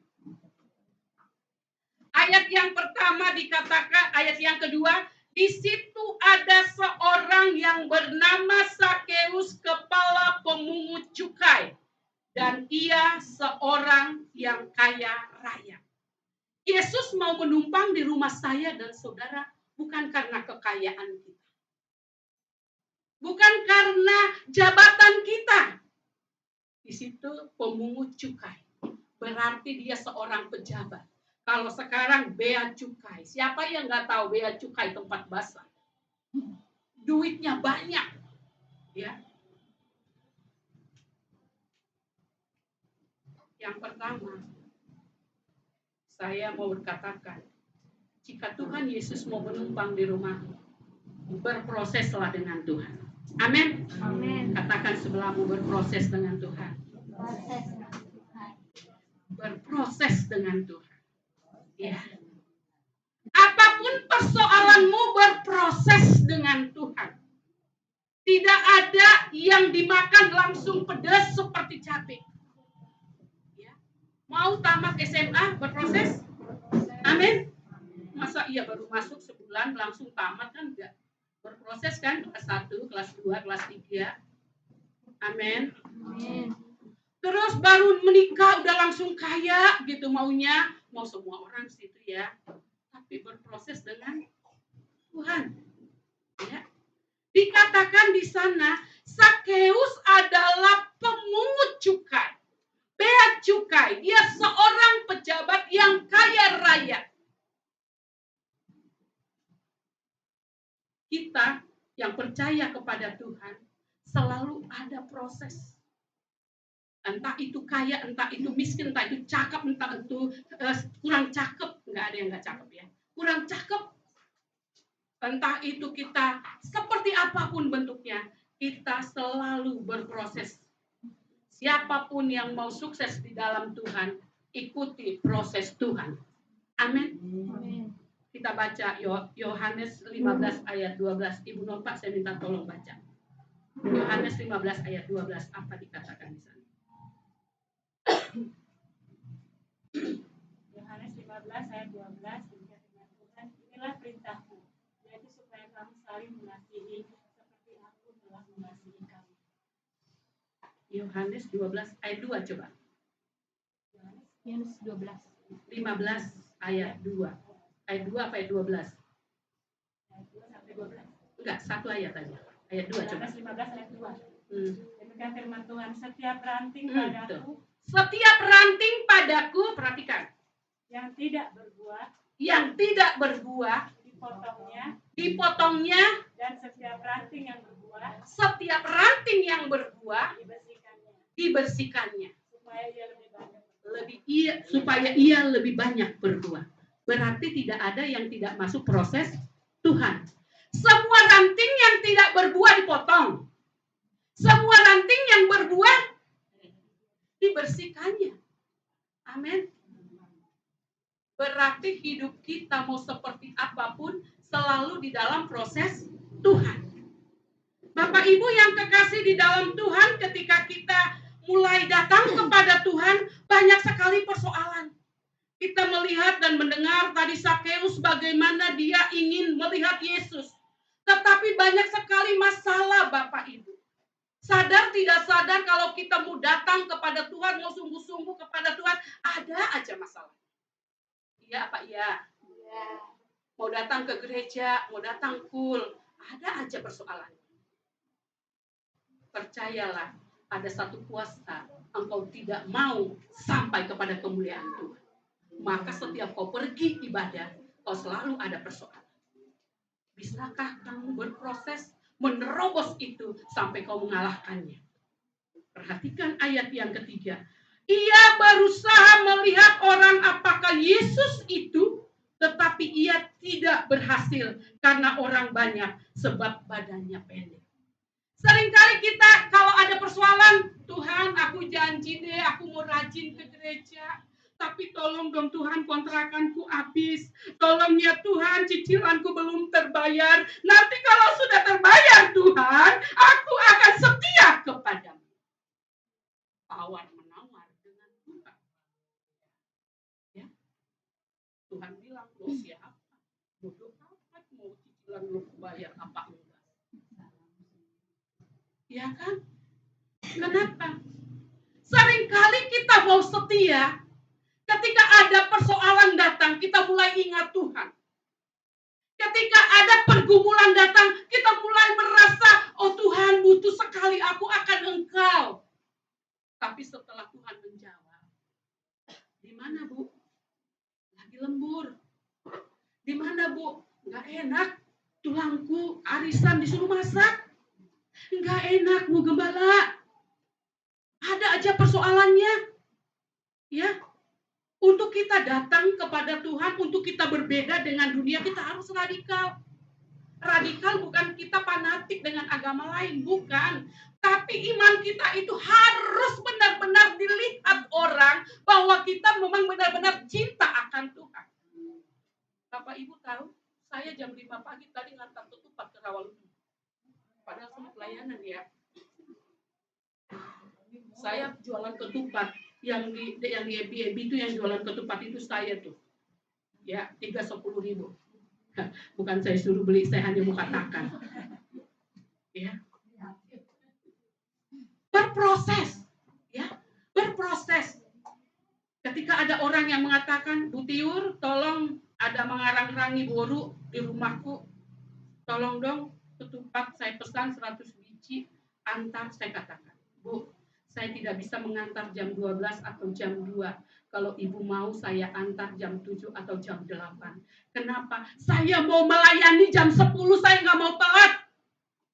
Ayat yang pertama dikatakan, ayat yang kedua, di situ ada seorang yang bernama Sakeus, kepala pemungut cukai, dan ia seorang yang kaya raya. Yesus mau menumpang di rumah saya dan saudara bukan karena kekayaan kita. Bukan karena jabatan kita. Di situ pemungut cukai. berarti dia seorang pejabat. Kalau sekarang bea cukai, siapa yang nggak tahu bea cukai tempat basah? Duitnya banyak, ya. Yang pertama, saya mau berkatakan, jika Tuhan Yesus mau menumpang di rumahmu, berproseslah dengan Tuhan. Amin. Amin. Katakan sebelahmu, berproses dengan Tuhan. Proses dengan Tuhan. Berproses dengan Tuhan. Ya. Apapun persoalanmu, berproses dengan Tuhan. Tidak ada yang dimakan langsung pedas seperti cabai. Ya. Mau tamat SMA, berproses? Amin. Masa iya baru masuk sebulan langsung tamat, kan enggak? Berproses kan, kelas 1, kelas 2, kelas 3. Amin. Amin. Terus baru menikah udah langsung kaya gitu maunya, mau semua orang situ ya. Tapi berproses dengan Tuhan. Ya. Dikatakan di sana, Sakeus adalah pemungut cukai. Bea cukai, dia seorang pejabat yang kaya raya. Kita yang percaya kepada Tuhan selalu ada proses. Entah itu kaya, entah itu miskin, entah itu cakep, entah itu kurang cakep. Nggak ada yang nggak cakep ya. Kurang cakep. Entah itu kita seperti apapun bentuknya, kita selalu berproses. Siapapun yang mau sukses di dalam Tuhan, ikuti proses Tuhan. Amin. Amin. Kita baca Yohanes 15 ayat 12. Ibu Nova, saya minta tolong baca. Yohanes 15 ayat 12. Apa dikatakan di sana? Yohanes 15 ayat 12, demikian firman Tuhan, inilah perintahku, yaitu supaya kamu saling mengasihi seperti aku telah mengasihi kamu. Yohanes 12 ayat 2 coba. Yohanes 12. 15 ayat 2. Ayat 2 apa ayat 12? Ayat 2 sampai 12. Enggak, satu ayat aja. Ayat 2 coba. Yohanes 15 ayat 2. Hmm. Demikian firman Tuhan, setiap ranting padaku Setiap ranting padaku, perhatikan, yang tidak berbuah, dipotongnya, dan setiap ranting yang berbuah, dibersihkannya. supaya ia lebih banyak. Supaya ia lebih banyak berbuah. Berarti tidak ada yang tidak masuk proses Tuhan. Semua ranting yang tidak berbuah dipotong. Semua ranting yang berbuah dibersihkannya. Amin. Berarti hidup kita mau seperti apapun selalu di dalam proses Tuhan. Bapak Ibu yang kekasih di dalam Tuhan, ketika kita mulai datang kepada Tuhan, banyak sekali persoalan. Kita melihat dan mendengar tadi Sakeus bagaimana dia ingin melihat Yesus. Tetapi banyak sekali masalah Bapak Ibu. Sadar tidak sadar kalau kita mau datang kepada Tuhan, mau sungguh-sungguh kepada Tuhan, ada aja masalah. Iya apa iya? Iya. Mau datang ke gereja, mau datang ada aja persoalan. Percayalah, ada satu kuasa, engkau tidak mau sampai kepada kemuliaan Tuhan. Maka setiap kau pergi ibadah, kau selalu ada persoalan. Bisakah kamu berproses menerobos itu sampai kau mengalahkannya? Perhatikan ayat yang ketiga. Ia berusaha melihat orang apakah Yesus itu, tetapi ia tidak berhasil karena orang banyak sebab badannya pendek. Seringkali kita kalau ada persoalan, Tuhan aku janji deh aku mau rajin ke gereja. Tapi tolong dong Tuhan kontrakanku habis. Tolong ya Tuhan cicilanku belum terbayar. Nanti kalau sudah terbayar Tuhan, aku akan setia kepadamu. Tawar-menawar dengan Tuhan. Ya. Tuhan bilang, lo siapa? Bodoh amat mau cicilan lo bayar apa enggak? Ya kan? Kenapa? Seringkali kita mau setia. Ketika ada persoalan datang, kita mulai ingat Tuhan. Ketika ada pergumulan datang, kita mulai merasa, oh Tuhan butuh sekali aku akan Engkau. Tapi setelah Tuhan menjawab, Di mana, Bu? Lagi lembur. Di mana, Bu? Nggak enak. Tulangku arisan disuruh masak. Nggak enak, Bu Gembala. Ada aja persoalannya. Ya, untuk kita datang kepada Tuhan, untuk kita berbeda dengan dunia, kita harus radikal. Radikal bukan kita fanatik dengan agama lain, bukan. Tapi iman kita itu harus benar-benar dilihat orang bahwa kita memang benar-benar cinta akan Tuhan. Bapak Ibu tahu, saya jam 5 pagi tadi ngantar ketupat ke Rawalumbu. Padahal sama pelayanan ya. Saya jualan ketupat yang di Airbnb itu, yang jualan ketupat itu saya tuh. Ya, 10.000. Bukan saya suruh beli, saya hanya mau katakan. Ya. Berproses, ya, berproses. Ketika ada orang yang mengatakan, Bu Tiur, tolong ada mengarang-rangi boru di rumahku, tolong dong ketupat saya pesan 100 biji, antar. Saya katakan, Bu, saya tidak bisa mengantar jam 12 atau jam 2. Kalau ibu mau saya antar jam 7 atau jam 8. Kenapa? Saya mau melayani jam 10, saya nggak mau telat.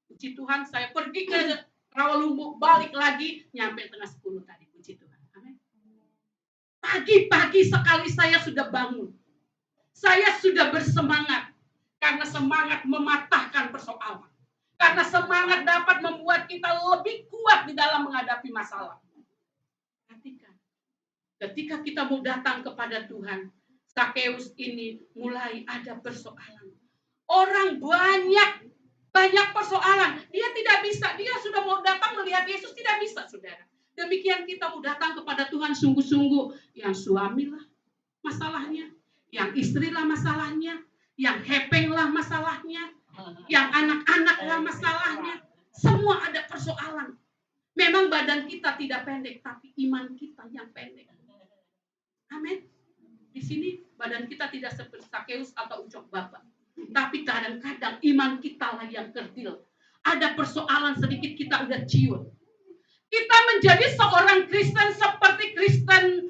Puji Tuhan, saya pergi ke Rawalumbu, balik lagi, nyampe tengah 10 tadi. Puji Tuhan. Amin. Pagi-pagi sekali saya sudah bangun. Saya sudah bersemangat. Karena semangat mematahkan persoalan. Karena semangat dapat membuat kita lebih kuat di dalam menghadapi masalah. Perhatikan. Ketika kita mau datang kepada Tuhan, Sakeus ini mulai ada persoalan. Orang banyak persoalan. Dia tidak bisa, dia sudah mau datang melihat Yesus, tidak bisa, saudara. Demikian kita mau datang kepada Tuhan sungguh-sungguh. Yang suamilah masalahnya, yang istrilah masalahnya, yang hepenglah masalahnya, yang anak-anaklah masalahnya. Semua ada persoalan. Memang badan kita tidak pendek, tapi iman kita yang pendek. Amin. Di sini badan kita tidak seperti Sakeus atau ucok bapak. Tapi kadang-kadang iman kita lah yang kerdil. Ada persoalan sedikit kita udah ciut. Kita menjadi seorang Kristen seperti Kristen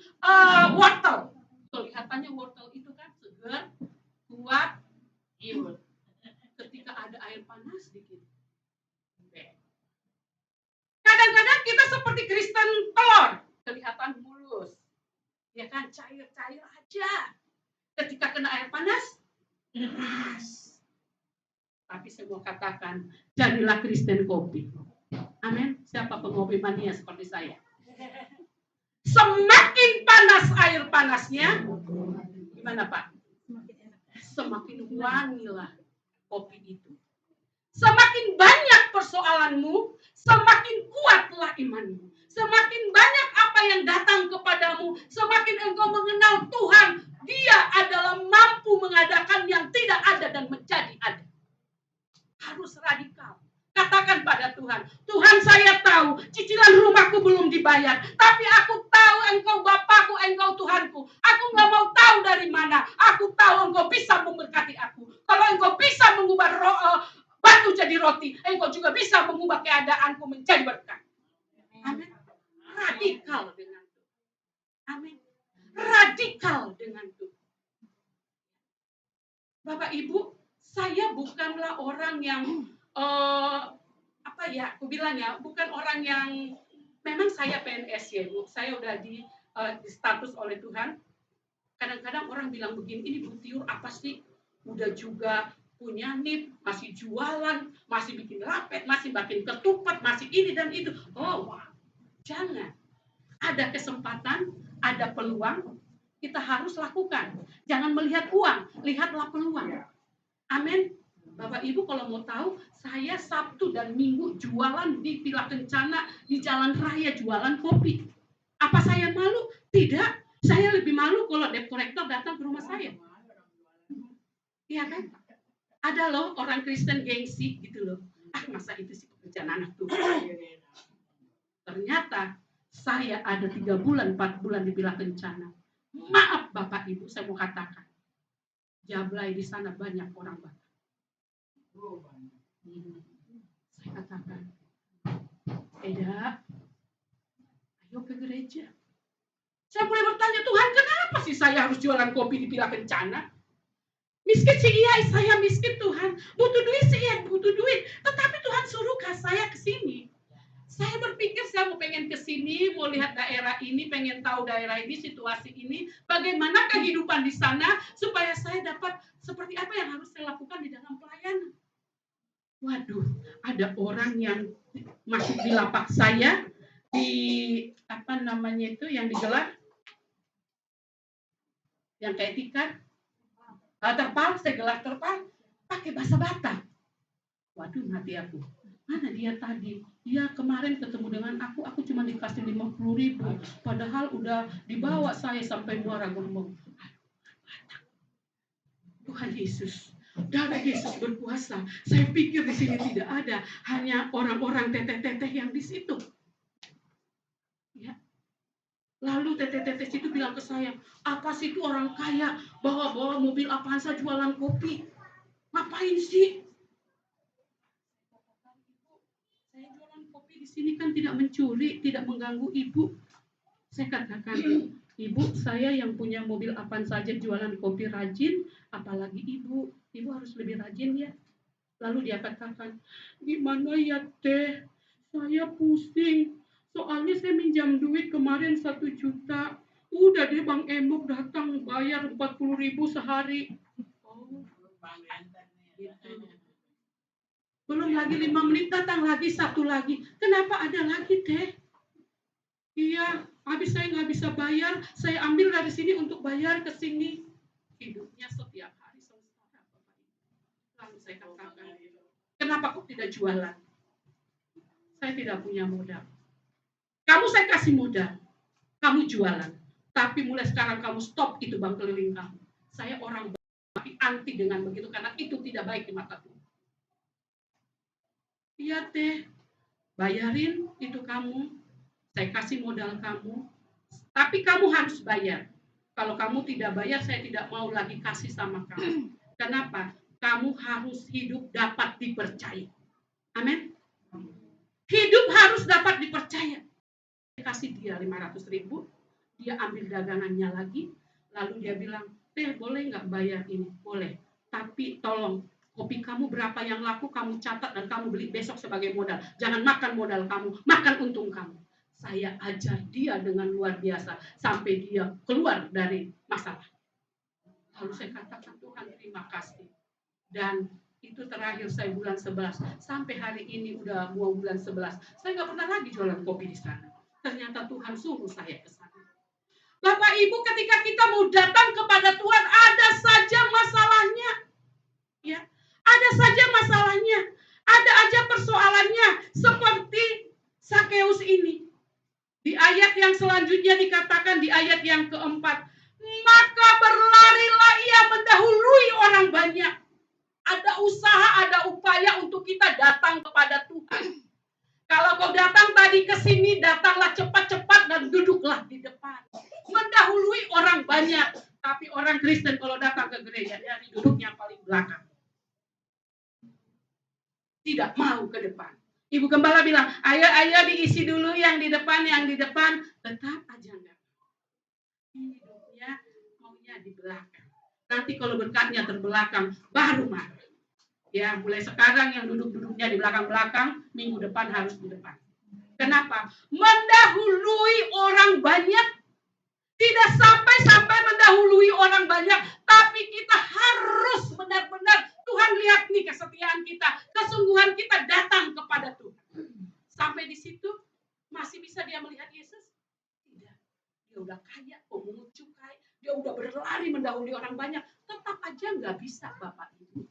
wortel. Kelihatannya wortel itu kan segar, kuat, imun. Ketika ada air panas sedikit. Kadang-kadang kita seperti Kristen telur. Kelihatan mulus. Ya kan, cair-cair aja. Ketika kena air panas, keras. Tapi saya mau katakan, jadilah Kristen kopi. Amin. Siapa pengopi mania seperti saya? Semakin panas air panasnya, gimana Pak? Semakin wangilah kopi itu. Semakin banyak persoalanmu, semakin kuatlah imanmu. Semakin banyak apa yang datang kepadamu, semakin engkau mengenal Tuhan. Dia adalah mampu mengadakan yang tidak ada dan menjadi ada. Harus radikal. Katakan pada Tuhan, Tuhan saya tahu cicilan rumahku belum dibayar, tapi aku tahu Engkau Bapakku, Engkau Tuhanku. Aku nggak mau tahu dari mana. Aku tahu Engkau bisa memberkati aku. Kalau Engkau bisa mengubah batu jadi roti, Engkau juga bisa mengubah keadaanku menjadi berkat. Amin. Radikal dengan Tuhan. Amin. Radikal dengan Tuhan. Bapak Ibu, saya bukanlah orang yang aku bilang ya, bukan orang yang, memang saya PNS ya Bu, saya udah di status oleh Tuhan. Kadang-kadang orang bilang begini, ini Bu Tiur apa sih? Udah juga punya NIP, masih jualan, masih bikin lapet, masih bikin ketupat, masih ini dan itu. Oh, jangan. Ada kesempatan, ada peluang, kita harus lakukan. Jangan melihat uang, lihatlah peluang. Amin. Bapak Ibu kalau mau tahu, saya Sabtu dan Minggu jualan di Villa Kencana, di Jalan Raya jualan kopi. Apa saya malu? Tidak. Saya lebih malu kalau debt collector datang ke rumah saya. Iya kan? Ada loh orang Kristen gengsi gitu loh. Masa itu sih pekerjaan anak Tuhan. Ternyata saya ada 3 bulan, 4 bulan di Villa Kencana. Maaf Bapak Ibu, saya mau katakan. Jablay di sana banyak orang Bapak. Saya katakan, Eda, ayo ke gereja. Saya mulai bertanya, Tuhan kenapa? saya harus jualan kopi di Pila Kencana. Miskin sih iya, saya miskin Tuhan. Butuh duit sih iya, butuh duit. Tetapi Tuhan suruh saya ke sini. Saya berpikir saya mau pengen ke sini, mau lihat daerah ini, pengen tahu daerah ini, situasi ini, bagaimana kehidupan di sana, supaya saya dapat seperti apa yang harus saya lakukan di dalam pelayanan. Waduh, ada orang yang masuk di lapak saya, di apa namanya itu yang digelar, yang kayak tikar, terpal, saya gelar terpal, pakai bahasa Batak. Waduh, mati aku. Mana dia tadi? Dia kemarin ketemu dengan aku cuma dikasih 50.000. Padahal udah dibawa saya sampai Muara Gembong. Tuhan Yesus, darah Yesus berkuasa. Saya pikir di sini tidak ada, hanya orang-orang teteh-teteh yang di situ. Ya. Lalu teteh-teteh itu bilang ke saya, apa sih itu orang kaya bawa-bawa mobil Avanza jualan kopi? Ngapain sih? Saya jualan kopi di sini kan tidak mencuri, tidak mengganggu ibu. Saya katakan, ibu, saya yang punya mobil Avanza saja jualan kopi rajin, apalagi ibu harus lebih rajin ya. Lalu dia katakan, gimana ya teh, saya pusing, soalnya saya minjam duit kemarin 1 juta, udah deh Bang Emok datang bayar 40.000 sehari. Oh, gitu. Belum lagi 5 menit datang lagi satu lagi. Kenapa ada lagi teh? Iya, habis saya nggak bisa bayar, saya ambil dari sini untuk bayar ke sini. Hidupnya setiap hari sengsara. Lalu saya katakan, kenapa kok tidak jualan? Saya tidak punya modal. Kamu saya kasih modal, kamu jualan. Tapi mulai sekarang kamu stop itu bang keliling kamu. Saya orang anti dengan begitu karena itu tidak baik di mata Tuhan. Iya teh, bayarin itu kamu, saya kasih modal kamu, tapi kamu harus bayar. Kalau kamu tidak bayar, saya tidak mau lagi kasih sama kamu. Kenapa? Kamu harus hidup dapat dipercaya. Amin. Hidup harus dapat dipercaya. Saya kasih dia 500.000, dia ambil dagangannya lagi, lalu dia bilang, teh boleh nggak bayar ini? Boleh, tapi tolong kopi kamu berapa yang laku kamu catat dan kamu beli besok sebagai modal. Jangan makan modal kamu, makan untung kamu. Saya ajar dia dengan luar biasa sampai dia keluar dari masalah. Lalu saya katakan, Tuhan terima kasih. Dan itu terakhir saya bulan 11. Sampai hari ini udah mau bulan 11. Saya nggak pernah lagi jualan kopi di sana. Ternyata Tuhan suruh saya ke sana. Bapak Ibu, ketika kita mau datang kepada Tuhan, ada saja masalahnya. Ya, ada saja masalahnya. Ada aja persoalannya. Seperti Sakeus ini. Di ayat yang selanjutnya dikatakan di ayat yang keempat. Maka berlarilah ia mendahului orang banyak. Ada usaha, ada upaya untuk kita datang kepada Tuhan. Kalau kau datang tadi ke sini, datanglah cepat-cepat dan duduklah di depan. Mendahului orang banyak. Tapi orang Kristen kalau datang ke gereja, dia duduknya paling belakang. Tidak mau ke depan. Ibu Gembala bilang, ayo diisi dulu yang di depan. Tetap aja enggak. Hidupnya maunya di belakang. Nanti kalau berkatnya terbelakang, baru marah. Ya, mulai sekarang yang duduk-duduknya di belakang-belakang, minggu depan harus di depan. Kenapa? Mendahului orang banyak. Tidak sampai mendahului orang banyak, tapi kita harus benar-benar, Tuhan lihat nih kesetiaan kita, kesungguhan kita datang kepada Tuhan. Sampai di situ, masih bisa dia melihat Yesus? Tidak. Dia udah kaya, pemungut cukai, dia udah berlari mendahului orang banyak, tetap aja nggak bisa Bapak Ibu.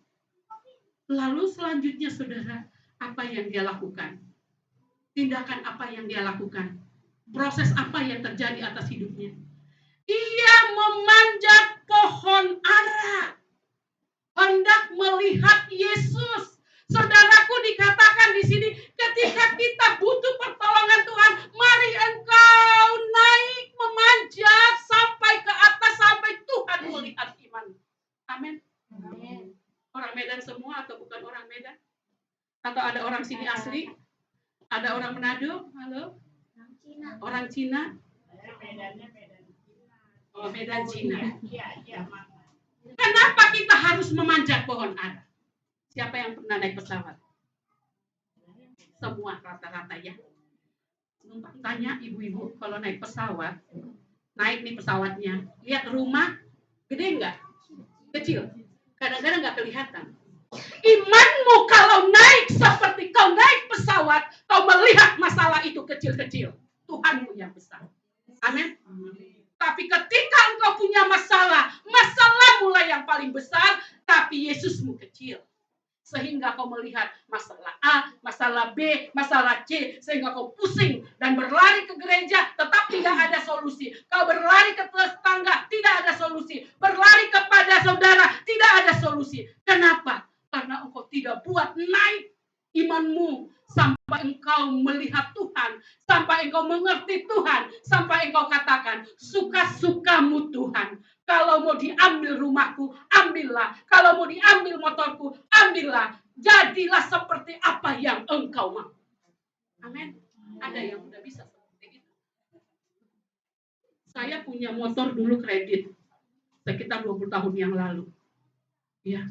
Lalu selanjutnya saudara, apa yang dia lakukan? Tindakan apa yang dia lakukan? Proses apa yang terjadi atas hidupnya? Ia memanjat pohon ara. Hendak melihat Yesus. Saudaraku, dikatakan di sini, ketika kita butuh pertolongan Tuhan, mari engkau naik memanjat sampai ke atas, sampai Tuhan melihat iman. Amin. Amin. Orang Medan semua atau bukan orang Medan? Atau ada orang sini asli? Ada orang Manado? Halo? Orang Cina? Oh, Medan Cina. Iya, Mama. Kenapa kita harus memanjat pohon ara? Siapa yang pernah naik pesawat? Semua rata-rata ya. Numpang tanya ibu-ibu, kalau naik pesawat, naik nih pesawatnya, lihat rumah, gede enggak? Kecil. Kadang-kadang enggak kelihatan. Imanmu kalau naik seperti kau naik pesawat, kau melihat masalah itu kecil-kecil. Tuhanmu yang besar. Amin. Tapi ketika engkau punya masalah, masalahmu lah yang paling besar, tapi Yesusmu kecil. Sehingga kau melihat masalah A, masalah B, masalah C, sehingga kau pusing dan berlari ke gereja, tetap tidak ada solusi. Kau berlari ke tetangga, tidak ada solusi. Berlari kepada saudara, tidak ada solusi. Kenapa? Karena engkau tidak buat naik imanmu sampai engkau melihat Tuhan, sampai engkau mengerti Tuhan, sampai engkau katakan, suka-sukamu Tuhan. Kalau mau diambil rumahku, ambillah. Kalau mau diambil motorku, ambillah. Jadilah seperti apa yang engkau mau. Amin. Ada yang udah bisa seperti itu. Saya punya motor dulu kredit sekitar 20 tahun yang lalu. Ya.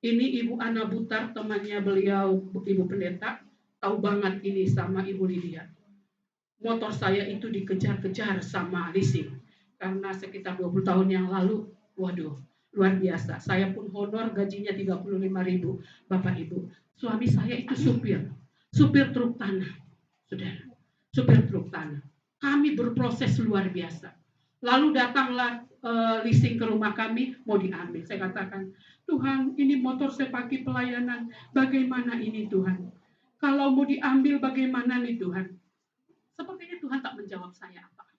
Ini Ibu Ana Butar, temannya beliau, Ibu Pendeta, tahu banget ini sama Ibu Lydia. Motor saya itu dikejar-kejar sama leasing. Karena sekitar 20 tahun yang lalu, waduh, luar biasa. Saya pun honor gajinya 35.000, Bapak Ibu. Suami saya itu supir truk tanah. Saudara, supir truk tanah. Kami berproses luar biasa. Lalu datanglah leasing ke rumah kami, mau diambil. Saya katakan, Tuhan, ini motor saya pakai pelayanan. Bagaimana ini Tuhan? Kalau mau diambil bagaimana nih Tuhan? Sepertinya Tuhan tak menjawab saya apa-apa.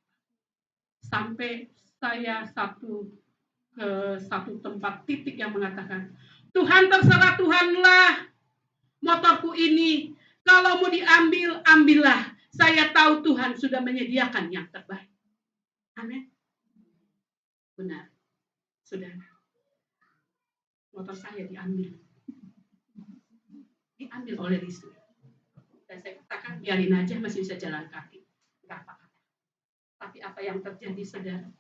Sampai saya ke satu tempat titik yang mengatakan, Tuhan terserah Tuhanlah motorku ini. Kalau mau diambil, ambillah. Saya tahu Tuhan sudah menyediakan yang terbaik. Amin. Benar. Saudara. Motor saya diambil oleh leasing. Dan saya katakan biarin aja, masih bisa jalan kaki, nggak apa-apa. Tapi apa yang terjadi, saudara?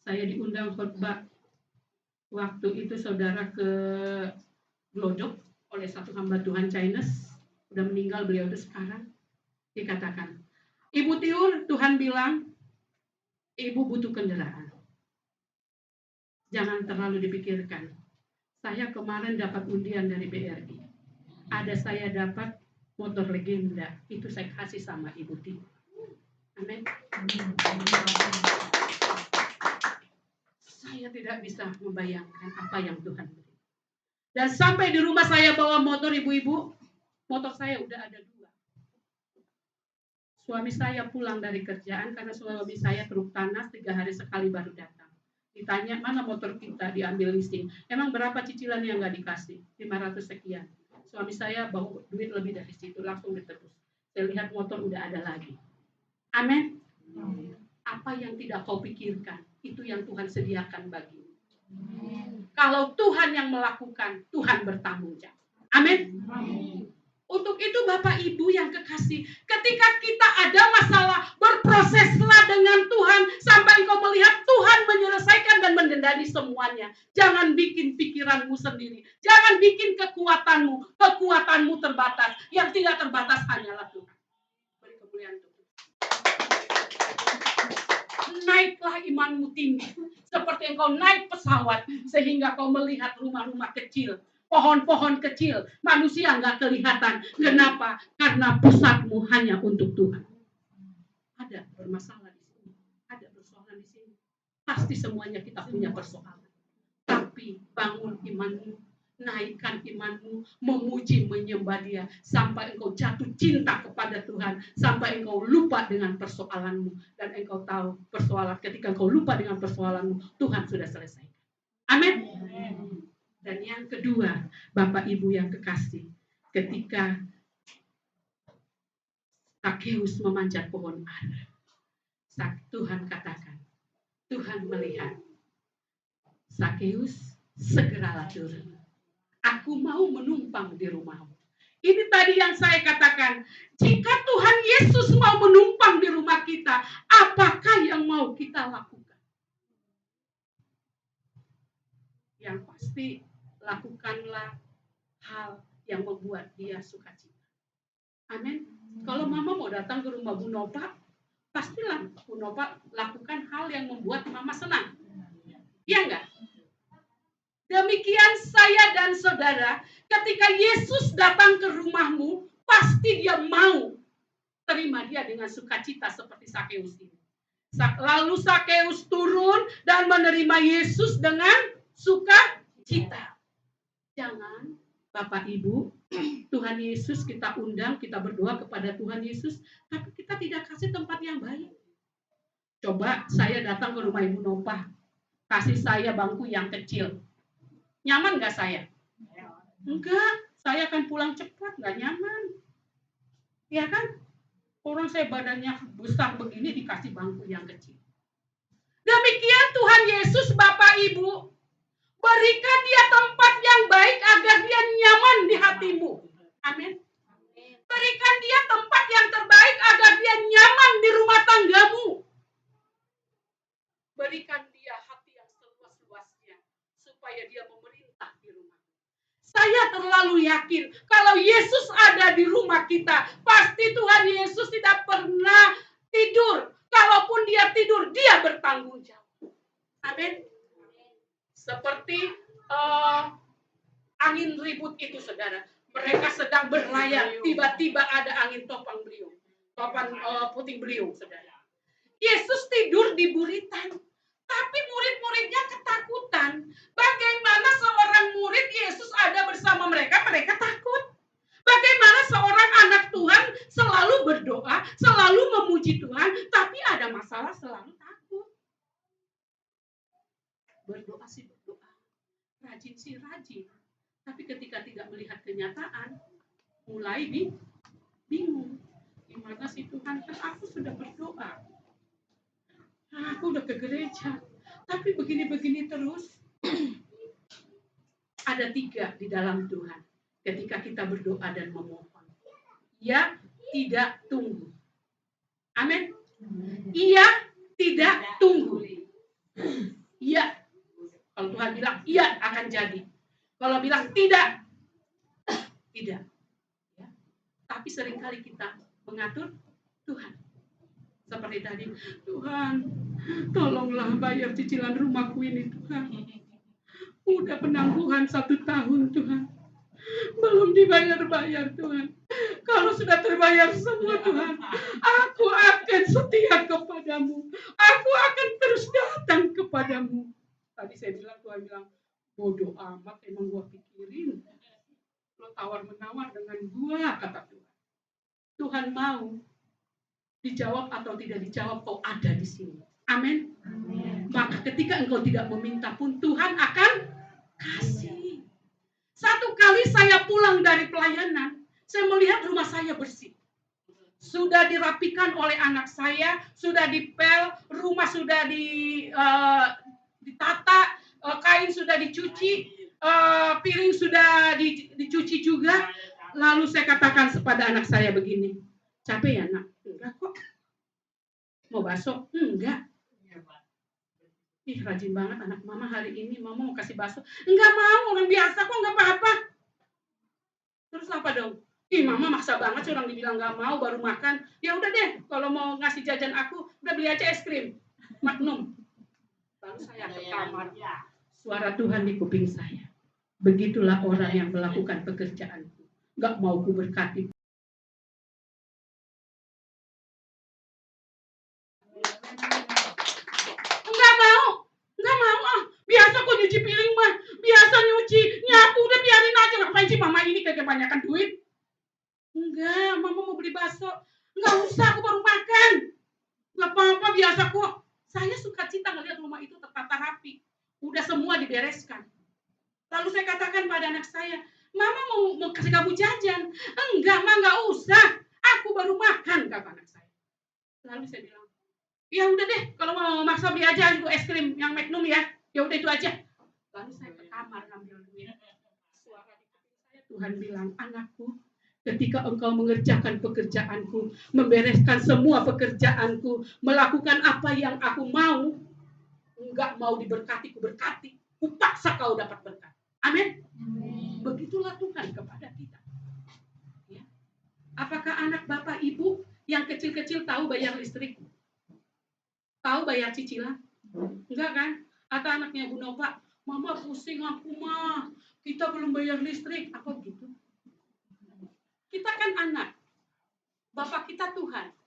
Saya diundang khotbah waktu itu saudara ke Glodok oleh satu hamba Tuhan Chinese, udah meninggal beliau itu sekarang. Dikatakan, Ibu Tiur, Tuhan bilang ibu butuh kendaraan. Jangan terlalu dipikirkan. Saya kemarin dapat undian dari BRI. Ada saya dapat motor legenda. Itu saya kasih sama Ibu Ti. Amin. Saya tidak bisa membayangkan apa yang Tuhan beri. Dan sampai di rumah saya bawa motor, ibu-ibu, motor saya udah ada 2. Suami saya pulang dari kerjaan karena suami saya truk tanah 3 hari sekali baru datang. Ditanya, mana motor kita, diambil leasing. Emang berapa cicilan yang nggak dikasih? 500 sekian. Suami saya bawa duit lebih dari situ, langsung ditebus. Saya lihat motor udah ada lagi. Amin. Apa yang tidak kau pikirkan, itu yang Tuhan sediakan bagimu. Kalau Tuhan yang melakukan, Tuhan bertanggung jawab. Amin. Untuk itu Bapak Ibu yang kekasih, ketika kita ada masalah, berproseslah dengan Tuhan sampai engkau melihat Tuhan menyelesaikan dan mendendani semuanya. Jangan bikin pikiranmu sendiri. Jangan bikin kekuatanmu terbatas. Yang tidak terbatas hanyalah Tuhan. Beri kemuliaan Tuhan. Naiklah imanmu tinggi. Seperti engkau naik pesawat sehingga kau melihat rumah-rumah kecil. Pohon-pohon kecil, manusia nggak kelihatan. Kenapa? Karena pusatmu hanya untuk Tuhan. Ada bermasalah di sini, ada persoalan di sini. Pasti semuanya kita punya persoalan. Tapi bangun imanmu, naikkan imanmu, memuji, menyembah Dia sampai engkau jatuh cinta kepada Tuhan, sampai engkau lupa dengan persoalanmu dan engkau tahu persoalan. Ketika engkau lupa dengan persoalanmu, Tuhan sudah selesai. Amin. Dan yang kedua, Bapak Ibu yang kekasih, ketika Sakeus memanjat pohon ara, Tuhan katakan, Tuhan melihat, Sakeus, segeralah turun. Aku mau menumpang di rumahmu. Ini tadi yang saya katakan, jika Tuhan Yesus mau menumpang di rumah kita, apakah yang mau kita lakukan? Yang pasti lakukanlah hal yang membuat dia sukacita. Amin. Kalau mama mau datang ke rumah Bu Nova, pastilah Bu Nova lakukan hal yang membuat mama senang. Iya enggak? Demikian saya dan saudara, ketika Yesus datang ke rumahmu, pasti dia mau terima dia dengan sukacita seperti Sakeus ini. Lalu Sakeus turun dan menerima Yesus dengan sukacita. Jangan Bapak Ibu, Tuhan Yesus kita undang, kita berdoa kepada Tuhan Yesus, tapi kita tidak kasih tempat yang baik. Coba saya datang ke rumah Ibu Nopah, kasih saya bangku yang kecil. Nyaman gak saya? Enggak, saya akan pulang cepat, gak nyaman. Ya kan? Orang saya badannya besar begini dikasih bangku yang kecil. Demikian Tuhan Yesus, Bapak Ibu, berikan dia tempat yang baik agar dia nyaman di hatimu. Amin. Berikan dia tempat yang terbaik agar dia nyaman di rumah tanggamu. Berikan dia hati yang seluas-luasnya supaya dia memerintah di rumah. Saya terlalu yakin kalau Yesus ada di rumah kita, pasti Tuhan Yesus tidak pernah tidur. Kalaupun dia tidur, dia bertanggung jawab. Amin. Seperti angin ribut itu, saudara. Mereka sedang berlayar, tiba-tiba ada angin topang beliung, puting beliung, saudara. Yesus tidur di buritan, tapi murid-muridnya ketakutan. Bagaimana seorang murid Yesus ada bersama mereka, mereka takut. Bagaimana seorang anak Tuhan selalu berdoa, selalu memuji Tuhan, tapi ada masalah selalu takut. Berdoa sih berdoa, rajin sih rajin, tapi ketika tidak melihat kenyataan, mulai bingung. Gimana sih Tuhan, kan aku sudah berdoa, aku udah ke gereja, tapi begini-begini terus. Ada 3 di dalam Tuhan ketika kita berdoa dan memohon. Ya, tidak tunggu. Amin. Ia tidak tunggu. Iya. Kalau Tuhan bilang iya, akan jadi. Kalau bilang tidak, tidak. Ya. Tapi seringkali kita mengatur Tuhan. Seperti tadi, Tuhan, tolonglah bayar cicilan rumahku ini, Tuhan. Udah penangguhan 1 tahun, Tuhan. Belum dibayar-bayar, Tuhan. Kalau sudah terbayar semua, Tuhan, aku akan setia kepadamu. Aku akan terus datang kepadamu. Tadi saya bilang, Tuhan bilang, bodoh amat, emang gua pikirin. Lo tawar-menawar dengan gua, kata Tuhan. Tuhan mau dijawab atau tidak dijawab, kau ada di sini. Amin. Maka ketika engkau tidak meminta pun, Tuhan akan kasih. Satu kali saya pulang dari pelayanan, saya melihat rumah saya bersih. Sudah dirapikan oleh anak saya, sudah dipel, rumah sudah ditata, kain sudah dicuci, piring sudah dicuci juga. Lalu saya katakan kepada anak saya begini, capek ya nak? Enggak kok. Mau bakso? Enggak. Ih, rajin banget anak mama hari ini, mama mau kasih bakso. Enggak mau, orang biasa kok, enggak apa-apa. Terus apa dong? Ih, mama maksa banget sih, orang dibilang enggak mau baru makan. Ya udah deh, kalau mau ngasih jajan aku, udah beli aja es krim Magnum. Lalu saya ke kamar. Suara Tuhan di kuping saya. Begitulah orang yang melakukan pekerjaanku. Enggak mau ku berkati. Enggak mau ah. Biasa kok nyuci piring mah. Biasa nyuci, nyapu, udah biarin aja. Ngapain sih mama ini kebanyakan duit? Enggak, mama mau beli bakso. Enggak usah, aku baru makan. Enggak apa-apa, biasa kok. Saya suka cita ngeliat rumah itu tertata rapi. Udah semua dibereskan. Lalu saya katakan pada anak saya, mama mau kasih kamu jajan. Enggak, ma, enggak usah. Aku baru makan, kata anak saya. Lalu saya bilang, ya udah deh, kalau mau maksa beli aja itu es krim yang Magnum ya. Ya udah itu aja. Lalu saya ke kamar ngambil duit. Suara di kuping saya Tuhan bilang, anakku, ketika engkau mengerjakan pekerjaanku, membereskan semua pekerjaanku, melakukan apa yang aku mau, enggak mau diberkati, ku berkati. kupaksa kau dapat berkat. Amin. Begitulah Tuhan kepada kita. Ya. Apakah anak bapak ibu yang kecil-kecil tahu bayar listrik? Tahu bayar cicilan? Enggak kan? Atau anaknya Bu Nova, mama pusing aku mah, kita belum bayar listrik. Apa gitu? Kita kan anak. Bapak kita Tuhan.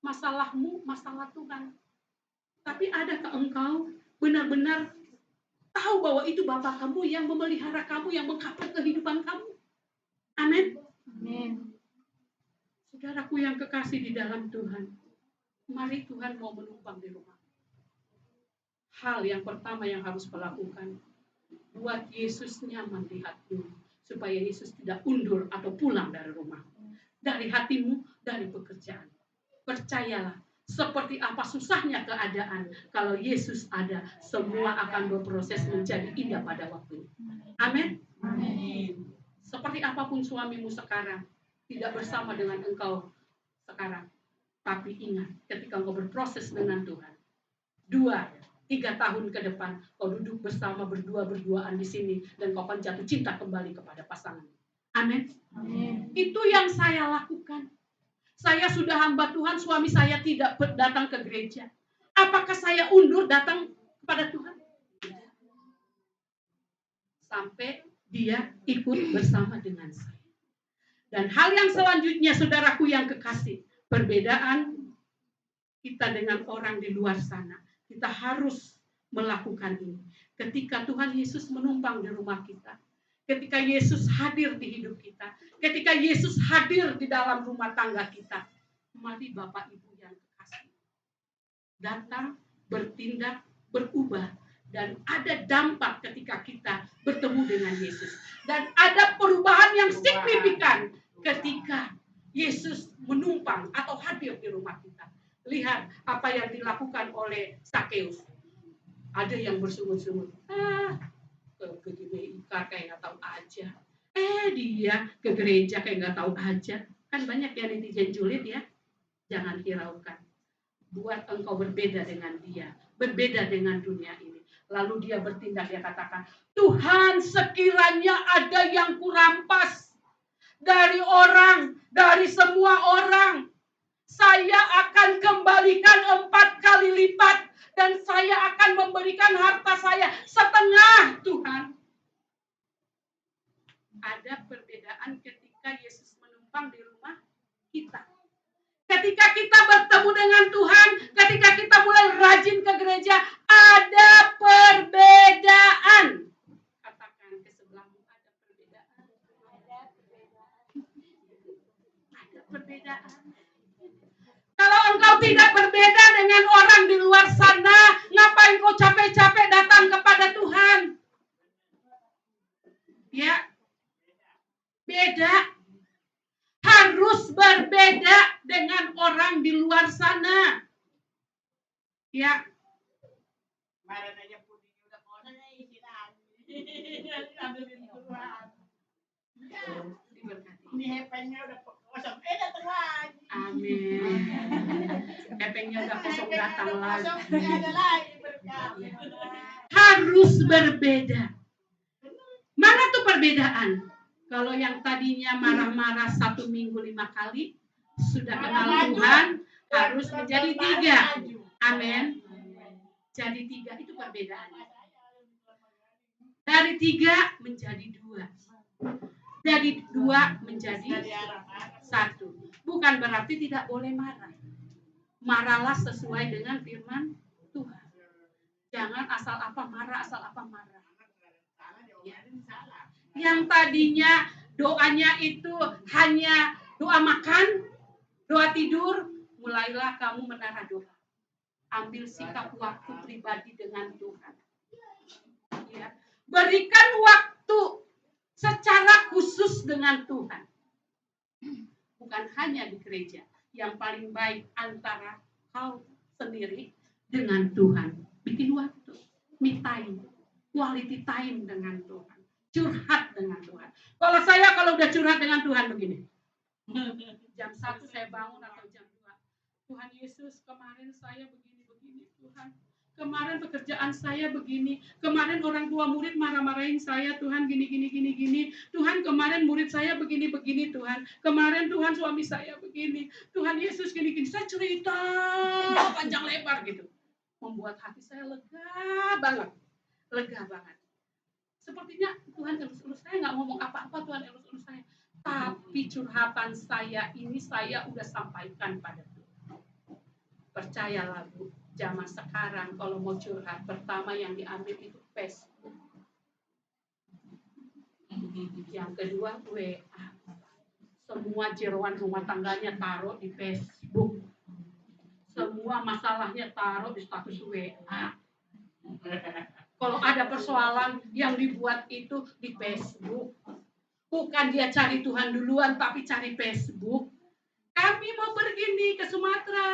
Masalahmu, masalah Tuhan. Tapi adakah engkau benar-benar tahu bahwa itu Bapak kamu yang memelihara kamu, yang mengcover kehidupan kamu? Amin. Amin. Saudaraku yang kekasih di dalam Tuhan, mari Tuhan mau menumpang di rumah. Hal yang pertama yang harus melakukan, buat Yesus nyaman di hatimu, supaya Yesus tidak undur atau pulang dari rumah, dari hatimu, dari pekerjaan. Percayalah, seperti apa susahnya keadaan, kalau Yesus ada, semua akan berproses menjadi indah pada waktunya. Amin. Amin. Seperti apapun suamimu sekarang, tidak bersama dengan engkau sekarang, tapi ingat, ketika engkau berproses dengan Tuhan, 2-3 tahun ke depan, kau duduk bersama berduaan di sini, dan kau akan jatuh cinta kembali kepada pasangan. Amin. Amin. Itu yang saya lakukan. Saya sudah hamba Tuhan, suami saya tidak datang ke gereja. Apakah saya undur datang kepada Tuhan? Sampai dia ikut bersama dengan saya. Dan hal yang selanjutnya, saudaraku yang kekasih, perbedaan kita dengan orang di luar sana. Kita harus melakukan ini. Ketika Tuhan Yesus menumpang di rumah kita, ketika Yesus hadir di hidup kita, ketika Yesus hadir di dalam rumah tangga kita, mari Bapak Ibu yang kekasih, datang, bertindak, berubah, dan ada dampak ketika kita bertemu dengan Yesus. Dan ada perubahan yang signifikan ketika Yesus menumpang atau hadir di rumah kita. Lihat apa yang dilakukan oleh Sakeus. Ada yang bersungut-sungut. Ke GBIK kayak nggak tahu aja. Dia ke gereja kayak nggak tahu aja. Kan banyak yang netizen julid ya. Jangan hiraukan. Buat engkau berbeda dengan dia. Berbeda dengan dunia ini. Lalu dia bertindak, dia katakan, Tuhan, sekiranya ada yang kurampas dari orang, dari semua orang, saya akan kembalikan 4 kali lipat, dan saya akan memberikan harta saya setengah, Tuhan. Ada perbedaan ketika Yesus menumpang di rumah kita. Ketika kita bertemu dengan Tuhan, ketika kita mulai rajin ke gereja, ada perbedaan. Katakan ke sebelahmu, ada perbedaan. Ada perbedaan. Kalau engkau tidak berbeda dengan orang di luar sana, ngapain kau capek-capek datang kepada Tuhan? Ya, beda. Harus berbeda dengan orang di luar sana. Ya. Kemarin aja pudingnya udah kosong ya istirahat. Ambilin Tuhan. Diberkati. Ini hepengnya udah kosong. Datang lagi. Amin. Hepengnya udah kosong, datang lagi. Ada lagi berkat. Harus berbeda. Mana tuh perbedaan? Kalau yang tadinya marah-marah 1 minggu 5 kali, sudah kenal Tuhan, harus menjadi 3. Amin. Jadi 3 itu perbedaannya. Dari 3 menjadi 2. Dari 2 menjadi 1. Bukan berarti tidak boleh marah. Marahlah sesuai dengan firman Tuhan. Jangan asal apa marah, asal apa marah. Ya. Yang tadinya doanya itu hanya doa makan, doa tidur, mulailah kamu menaruh doa. Ambil sikap waktu pribadi dengan Tuhan. Ya. Berikan waktu secara khusus dengan Tuhan. Bukan hanya di gereja. Yang paling baik antara kau sendiri dengan Tuhan. Bikin waktu. Me time. Quality time dengan Tuhan. Curhat dengan Tuhan. Kalau udah curhat dengan Tuhan begini. Jam 1 saya bangun atau jam 2. Tuhan Yesus, kemarin saya begini-begini Tuhan. Kemarin pekerjaan saya begini, kemarin orang tua murid marah-marahin saya, Tuhan gini. Tuhan kemarin murid saya begini Tuhan. Kemarin Tuhan suami saya begini. Tuhan Yesus gini. Saya cerita panjang lebar gitu. Membuat hati saya lega banget. Sepertinya Tuhan elus-elus saya, nggak ngomong apa-apa, Tuhan elus-elus saya. Tapi curhatan saya ini saya udah sampaikan pada Tuhan. Percayalah Bu, zaman sekarang kalau mau curhat pertama yang diambil itu Facebook, yang kedua WA, semua jeroan rumah tangganya taruh di Facebook, semua masalahnya taruh di status WA. Kalau ada persoalan yang dibuat itu di Facebook, bukan dia cari Tuhan duluan tapi cari Facebook. Kami mau pergi nih ke Sumatera.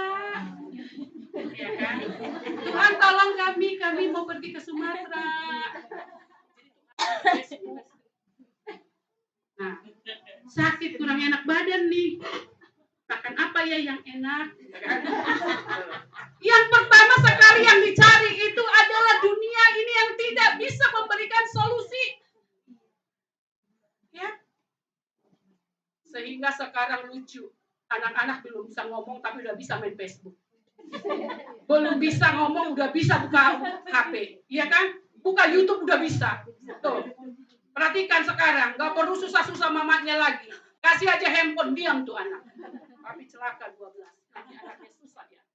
Ya kan? Tuhan tolong kami mau pergi ke Sumatera. Nah, sakit kurang enak badan nih. Makan apa ya yang enak? Yang pertama sekali yang dicari itu adalah dunia ini yang tidak bisa memberikan solusi. Ya. Sehingga sekarang lucu. Anak-anak belum bisa ngomong tapi udah bisa main Facebook. Belum bisa ngomong udah bisa buka HP, iya kan? Buka YouTube udah bisa. Tuh. Perhatikan sekarang, nggak perlu susah-susah mamanya lagi. Kasih aja handphone, diam tuh anak. Tapi celaka 12, nanti anaknya susah ya.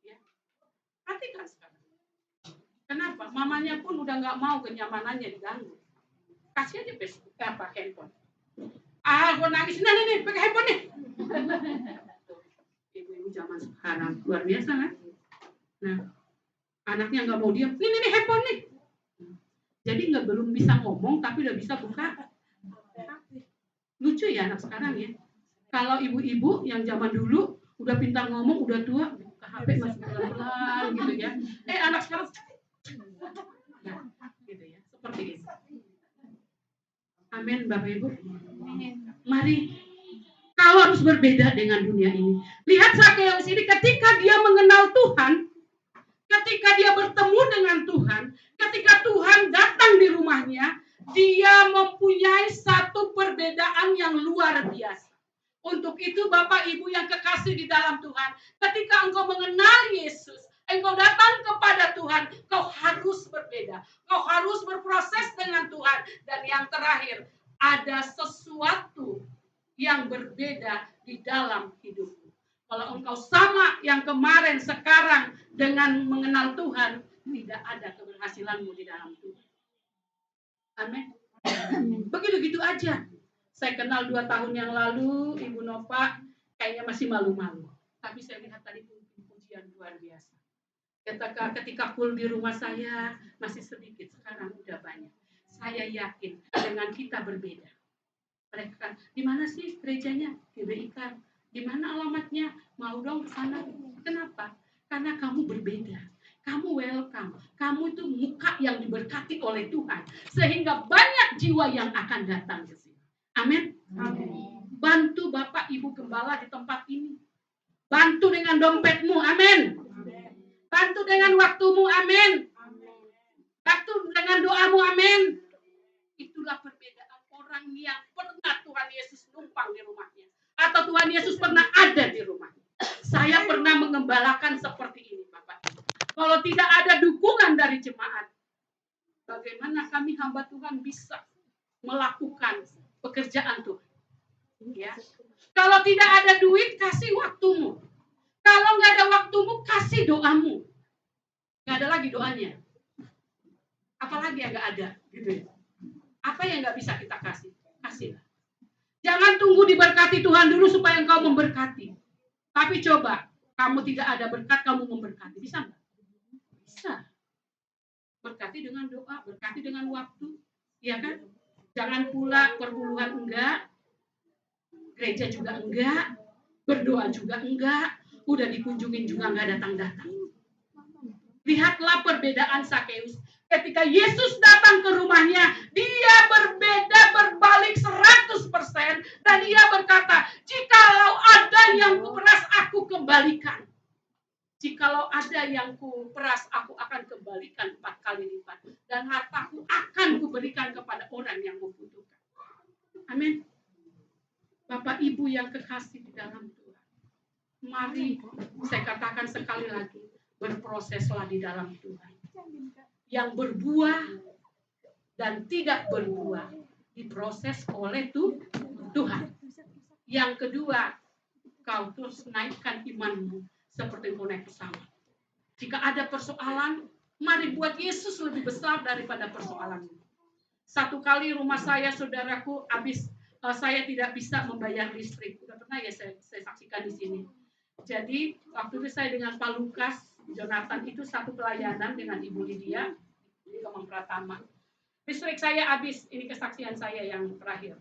Ya. Perhatikan sekarang. Kenapa? Mamanya pun udah nggak mau kenyamanannya diganggu. Kasih aja Facebook, handphone. Gue nangis, nih, pakai handphone nih. Ibu-ibu zaman sekarang luar biasa kan? Nah, anaknya nggak mau diam. Nih handphone nih. Jadi belum bisa ngomong tapi udah bisa buka. Lucu ya anak sekarang ya. Kalau ibu-ibu yang zaman dulu udah pintar ngomong, udah tua, buka HP masih pelan-pelan gitu ya. Anak sekarang gitu ya, seperti itu. Amin Bapak Ibu. Mari kau harus berbeda dengan dunia ini. Lihat Zakeus ini ketika dia mengenal Tuhan, ketika dia bertemu dengan Tuhan, ketika Tuhan datang di rumahnya, dia mempunyai satu perbedaan yang luar biasa. Untuk itu Bapak Ibu yang kekasih di dalam Tuhan, ketika engkau mengenal Yesus, engkau datang kepada Tuhan, kau harus berbeda. Kau harus berproses dengan Tuhan. Dan yang terakhir, ada sesuatu yang berbeda di dalam hidupmu. Kalau engkau sama yang kemarin, sekarang dengan mengenal Tuhan, tidak ada keberhasilanmu di dalam Tuhan. Amin. Begitu-gitu aja. Saya kenal 2 tahun yang lalu, Ibu Nova kayaknya masih malu-malu. Tapi saya lihat tadi pujian luar biasa. Ketika full di rumah saya masih sedikit, sekarang udah banyak. Saya yakin dengan kita berbeda. Mereka kan, di mana sih gerejanya? Diberikan. Di mana alamatnya? Mau dong ke sana. Kenapa? Karena kamu berbeda. Kamu welcome. Kamu itu muka yang diberkati oleh Tuhan. Sehingga banyak jiwa yang akan datang ke sini. Amin. Bantu Bapak Ibu Gembala di tempat ini. Bantu dengan dompetmu. Amin. Bantu dengan waktumu. Amin. Bantu dengan doamu. Amin. Itulah perbedaan orang yang pernah Tuhan Yesus numpang di rumahnya. Atau Tuhan Yesus pernah ada di rumahnya. Saya pernah mengembalakan seperti ini Bapak. Kalau tidak ada dukungan dari jemaat, bagaimana kami hamba Tuhan bisa melakukan pekerjaan Tuhan? Ya. Kalau tidak ada duit, kasih waktumu. Kalau nggak ada waktumu, kasih doamu. Nggak ada lagi doanya. Apalagi yang nggak ada, gitu ya. Apa yang nggak bisa kita kasih? Kasihlah. Jangan tunggu diberkati Tuhan dulu supaya engkau memberkati. Tapi coba, kamu tidak ada berkat, kamu memberkati. Bisa nggak? Bisa. Berkati dengan doa, berkati dengan waktu. Ya kan? Jangan pula perpuluhan enggak. Gereja juga enggak. Berdoa juga enggak. Udah dikunjungin juga enggak datang-datang. Lihatlah perbedaan Zakeus. Ketika Yesus datang ke rumahnya, dia berbeda, berbalik 100%. Dan dia berkata, jikalau ada yang kuperas, aku kembalikan. Jikalau ada yang ku peras, aku akan kembalikan 4 kali lipat. Dan hartaku akan kuberikan kepada orang yang membutuhkan. Amin. Bapak Ibu yang kekasih di dalam Tuhan. Mari saya katakan sekali lagi, berproseslah di dalam Tuhan. Yang berbuah dan tidak berbuah diproses oleh Tuhan. Yang kedua, kau terus naikkan imanmu seperti kau naik pesawat. Jika ada persoalan, mari buat Yesus lebih besar daripada persoalan itu. Satu kali rumah saya, saudaraku, saya tidak bisa membayar listrik. Sudah pernah ya saya saksikan di sini. Jadi waktu itu saya dengan Pak Lukas, Jonathan itu satu pelayanan dengan Ibu Lydia di Kemang Pratama. Listrik saya habis, ini kesaksian saya yang terakhir.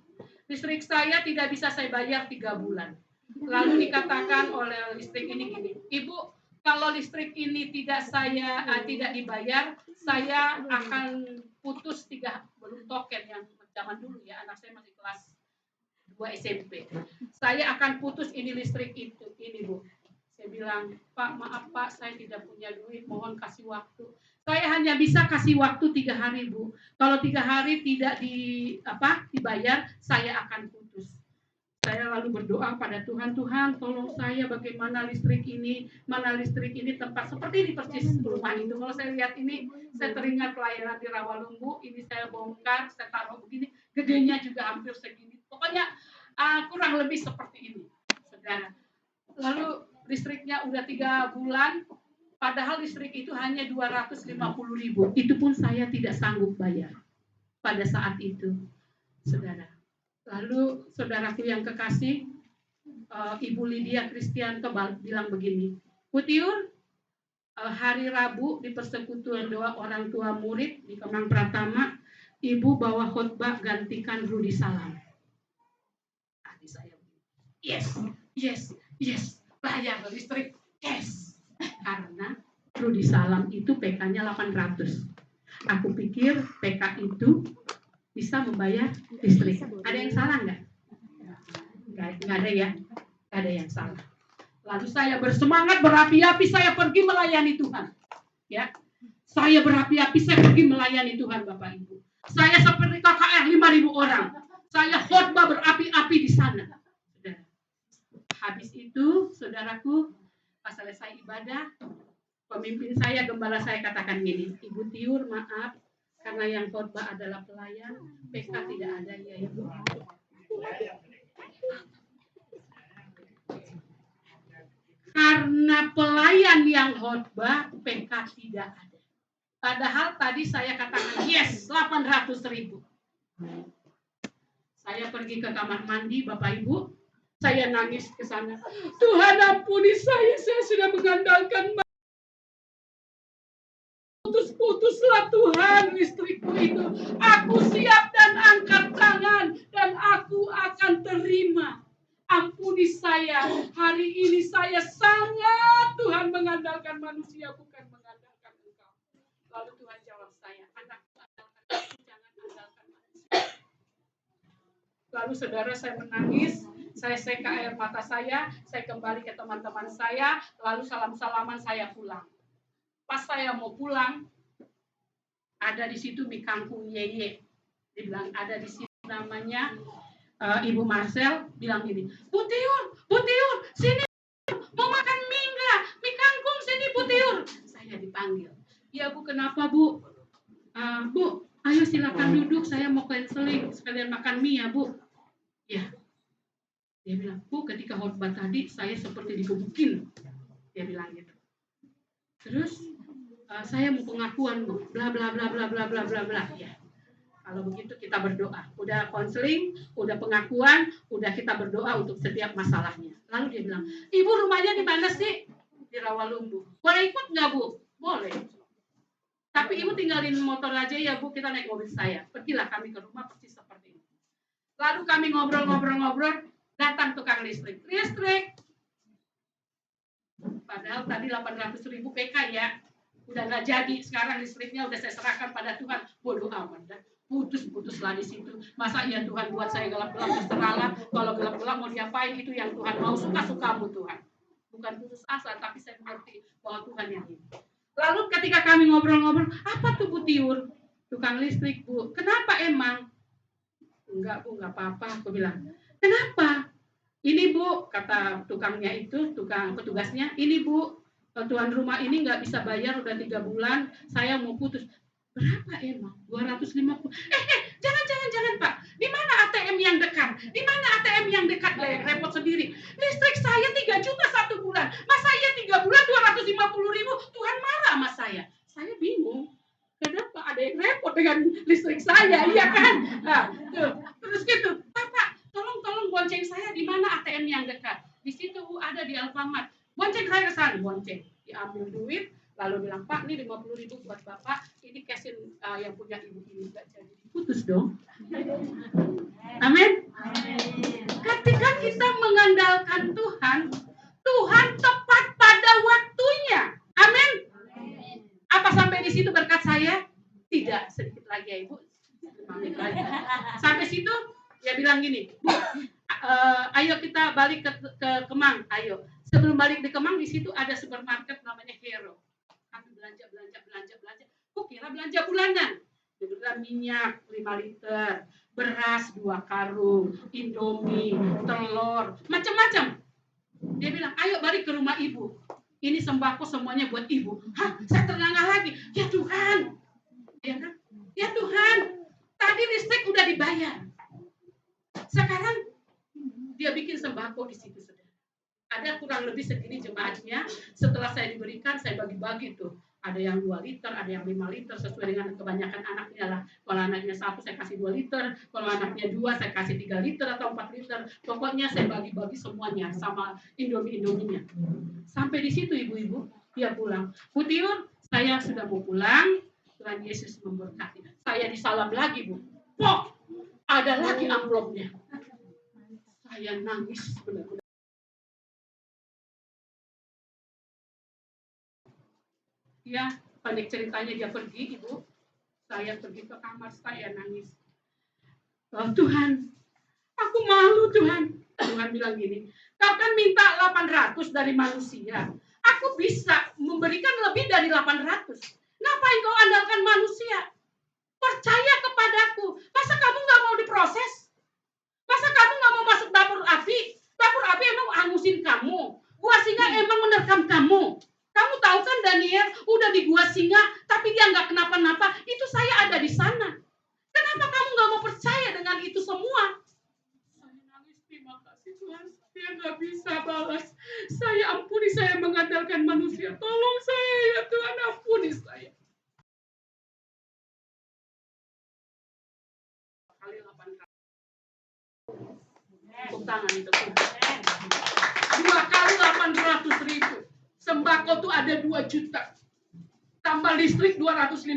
Listrik saya tidak bisa saya bayar 3 bulan. Lalu dikatakan oleh listrik ini gini, Ibu, kalau listrik ini tidak dibayar, saya akan putus 3, belum token yang zaman dulu ya, anak saya masih kelas 2 SMP. Saya akan putus ini listrik ini Bu. Saya bilang, Pak, maaf Pak, saya tidak punya duit, mohon kasih waktu. Saya hanya bisa kasih waktu 3 hari Bu. Kalau 3 hari tidak dibayar, saya akan putus. Saya lalu berdoa pada Tuhan, Tuhan tolong saya bagaimana listrik ini, mana listrik ini tempat seperti di persis rumah itu. Kalau saya lihat ini, saya teringat pelayanan di Rawalumbu, ini saya bongkar, saya taruh begini, gedenya juga hampir segini. Pokoknya kurang lebih seperti ini, saudara. Lalu listriknya udah 3 bulan, padahal listrik itu hanya 250.000. Itu pun saya tidak sanggup bayar pada saat itu, saudara. Lalu saudaraku yang kekasih, Ibu Lydia Kristianto bilang begini, Putiur, hari Rabu di persekutuan doa orang tua murid di Kemang Pratama, Ibu bawa khotbah gantikan Rudi Salam. Hati saya, yes, bayar listrik, yes. Karena Rudi Salam itu PK-nya 800. Aku pikir PK itu bisa membayar listrik. Ada yang salah nggak? Nggak ada ya. Nggak ada yang salah. Lalu saya bersemangat, berapi-api, saya pergi melayani Tuhan. Ya, saya berapi-api, saya pergi melayani Tuhan, Bapak Ibu. Saya seperti KKR 5.000 orang. Saya khotbah berapi-api di sana. Saudara. Habis itu, saudaraku, pas selesai ibadah, pemimpin saya, gembala saya katakan gini, Ibu Tiur, maaf, karena yang khotbah adalah pelayan, PK tidak ada ya Ibu. Karena pelayan yang khotbah, PK tidak ada. Padahal tadi saya katakan yes, 800.000. Saya pergi ke kamar mandi, Bapak Ibu, saya nangis ke sana. Tuhan ampuni saya sudah mengandalkan putuslah Tuhan listrikku itu. Aku siap dan angkat tangan dan aku akan terima. Ampuni saya. Hari ini saya sangat Tuhan mengandalkan manusia, bukan mengandalkan Engkau. Lalu Tuhan jawab saya, anakku andalkan aku, jangan andalkan manusia. Lalu saudara, saya menangis. Saya seka air mata saya kembali ke teman-teman saya, lalu salam-salaman saya pulang. Pas saya mau pulang, ada di situ mie kangkung Yeye. Dia bilang ada di situ namanya Ibu Marcel bilang gini, Putiur, sini mau makan mie enggak? Mie kangkung sini Putiur. Saya dipanggil. Ya Bu, kenapa Bu? Bu, ayo silakan duduk. Saya mau canceling sekalian makan mie ya Bu. Ya. Dia bilang, Bu, ketika khotbah tadi saya seperti digebukin. Dia bilang gitu. Terus saya mau pengakuan Bu, bla bla bla bla bla bla bla bla. Ya. Kalau begitu kita berdoa. Udah konseling, udah pengakuan, udah kita berdoa untuk setiap masalahnya. Lalu dia bilang, Ibu rumahnya di mana sih? Di Rawalumbu. Boleh ikut nggak Bu? Boleh. Tapi Ibu tinggalin motor aja ya Bu, kita naik mobil saya. Pergilah kami ke rumah persis seperti ini. Lalu kami ngobrol, datang tukang listrik. Padahal tadi 800.000 PK ya. Udah nggak jadi, sekarang listriknya udah saya serahkan pada Tuhan. Bodoh amat. Putus-putuslah di situ. Masa ya Tuhan buat saya gelap-gelap terserahlah. Kalau gelap-gelap mau diapain, itu yang Tuhan mau, suka-sukamu Tuhan. bukan putus asa, tapi saya mengerti bahwa Tuhan yang ini. Lalu ketika kami ngobrol-ngobrol, apa tuh Bu Tiur? Tukang listrik Bu, kenapa emang? Enggak Bu, enggak apa-apa, aku bilang. Kenapa? Ini Bu, kata tukangnya itu, tukang petugasnya, ini Bu, tuan rumah ini nggak bisa bayar udah 3 bulan, saya mau putus. Berapa emang? 250. Jangan Pak. Di mana ATM yang dekat? Di mana ATM yang dekat? Repot sendiri. Listrik saya 3 juta 1 bulan. Masa iya 3 bulan 250.000? Tuhan marah sama saya. Saya bingung. Kenapa ada yang repot dengan listrik saya? Iya kan? Nah, tuh. Terus gitu. Pak, tolong bonceng saya di mana ATM yang dekat. Di situ ada di Alfamart. Bonceng saya ke sana, bonceng. Diambil duit, lalu bilang, Pak, ini 50.000 buat Bapak, ini cashin yang punya ibu ini. Gak jadi putus dong. Amin. Ketika kita mengandalkan Tuhan, Tuhan tepat pada waktunya. Amin. Apa sampai di situ berkat saya? Tidak, sedikit lagi ya Ibu. Sampai situ, dia bilang gini, Bu, ayo kita balik ke Kemang, ayo. Sebelum balik di Kemang, di situ ada supermarket namanya Hero. Kami belanja. Kok kira belanja bulanan? Dia minyak 5 liter, beras 2 karung, Indomie, telur, macam-macam. Dia bilang, ayo balik ke rumah ibu. Ini sembako semuanya buat ibu. Hah, saya terengah lagi. Ya Tuhan. Ya kan? Ya Tuhan. Tadi listrik udah dibayar. Sekarang dia bikin sembako di situ, saudara. Ada kurang lebih segini jemaatnya. Setelah saya diberikan, saya bagi-bagi tuh. Ada yang 2 liter, ada yang 5 liter, sesuai dengan kebanyakan anaknya lah. Kalau anaknya 1, saya kasih 2 liter. Kalau anaknya 2, saya kasih 3 liter atau 4 liter. Pokoknya saya bagi-bagi semuanya sama Indomie-Indominya. Sampai di situ ibu-ibu, dia pulang. Bu Tiur, saya sudah mau pulang. Tuhan Yesus memberkati. Saya disalam lagi, Bu. Pok, ada lagi amplopnya. Saya nangis benar-benar. Ya, pendek ceritanya dia pergi, Ibu. Saya pergi ke kamar, saya nangis. Oh, Tuhan, aku malu Tuhan. Tuhan bilang gini, kau kan minta 800 dari manusia. Aku bisa memberikan lebih dari 800. Ngapain kau andalkan manusia? Percaya kepadaku. Masa kamu gak mau diproses? Masa kamu gak mau masuk dapur api? Dapur api emang hangusin kamu. Gua singa emang menerkam kamu. Kamu tahu kan Daniel udah di gua singa, tapi dia nggak kenapa-napa. Itu saya ada di sana. Kenapa kamu nggak mau percaya dengan itu semua? Saya nangis, terima kasih Tuhan. Saya nggak bisa balas. Saya ampuni, saya mengandalkan manusia. Tolong saya ya Tuhan, ampuni saya. Kali 8 kali. Tepuk tangan itu. 2 kali 800.000. Sembako tuh ada 2 juta. Tambah listrik 250.000.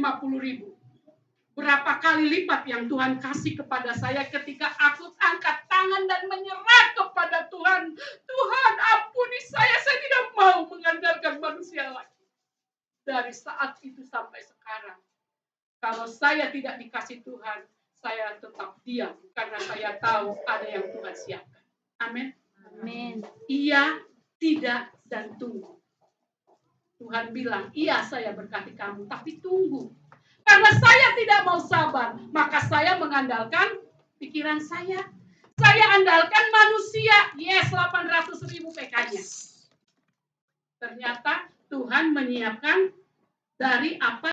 Berapa kali lipat yang Tuhan kasih kepada saya ketika aku angkat tangan dan menyerah kepada Tuhan. Tuhan ampuni saya tidak mau mengandalkan manusia lagi. Dari saat itu sampai sekarang. Kalau saya tidak dikasih Tuhan, saya tetap diam. Karena saya tahu ada yang Tuhan siapkan. Amin. Amin. Iya, tidak, dan tunggu. Tuhan bilang, iya saya berkati kamu, tapi tunggu. Karena saya tidak mau sabar, maka saya mengandalkan pikiran saya. Saya andalkan manusia. Yes, 800.000 PK-nya. Ternyata Tuhan menyiapkan dari apa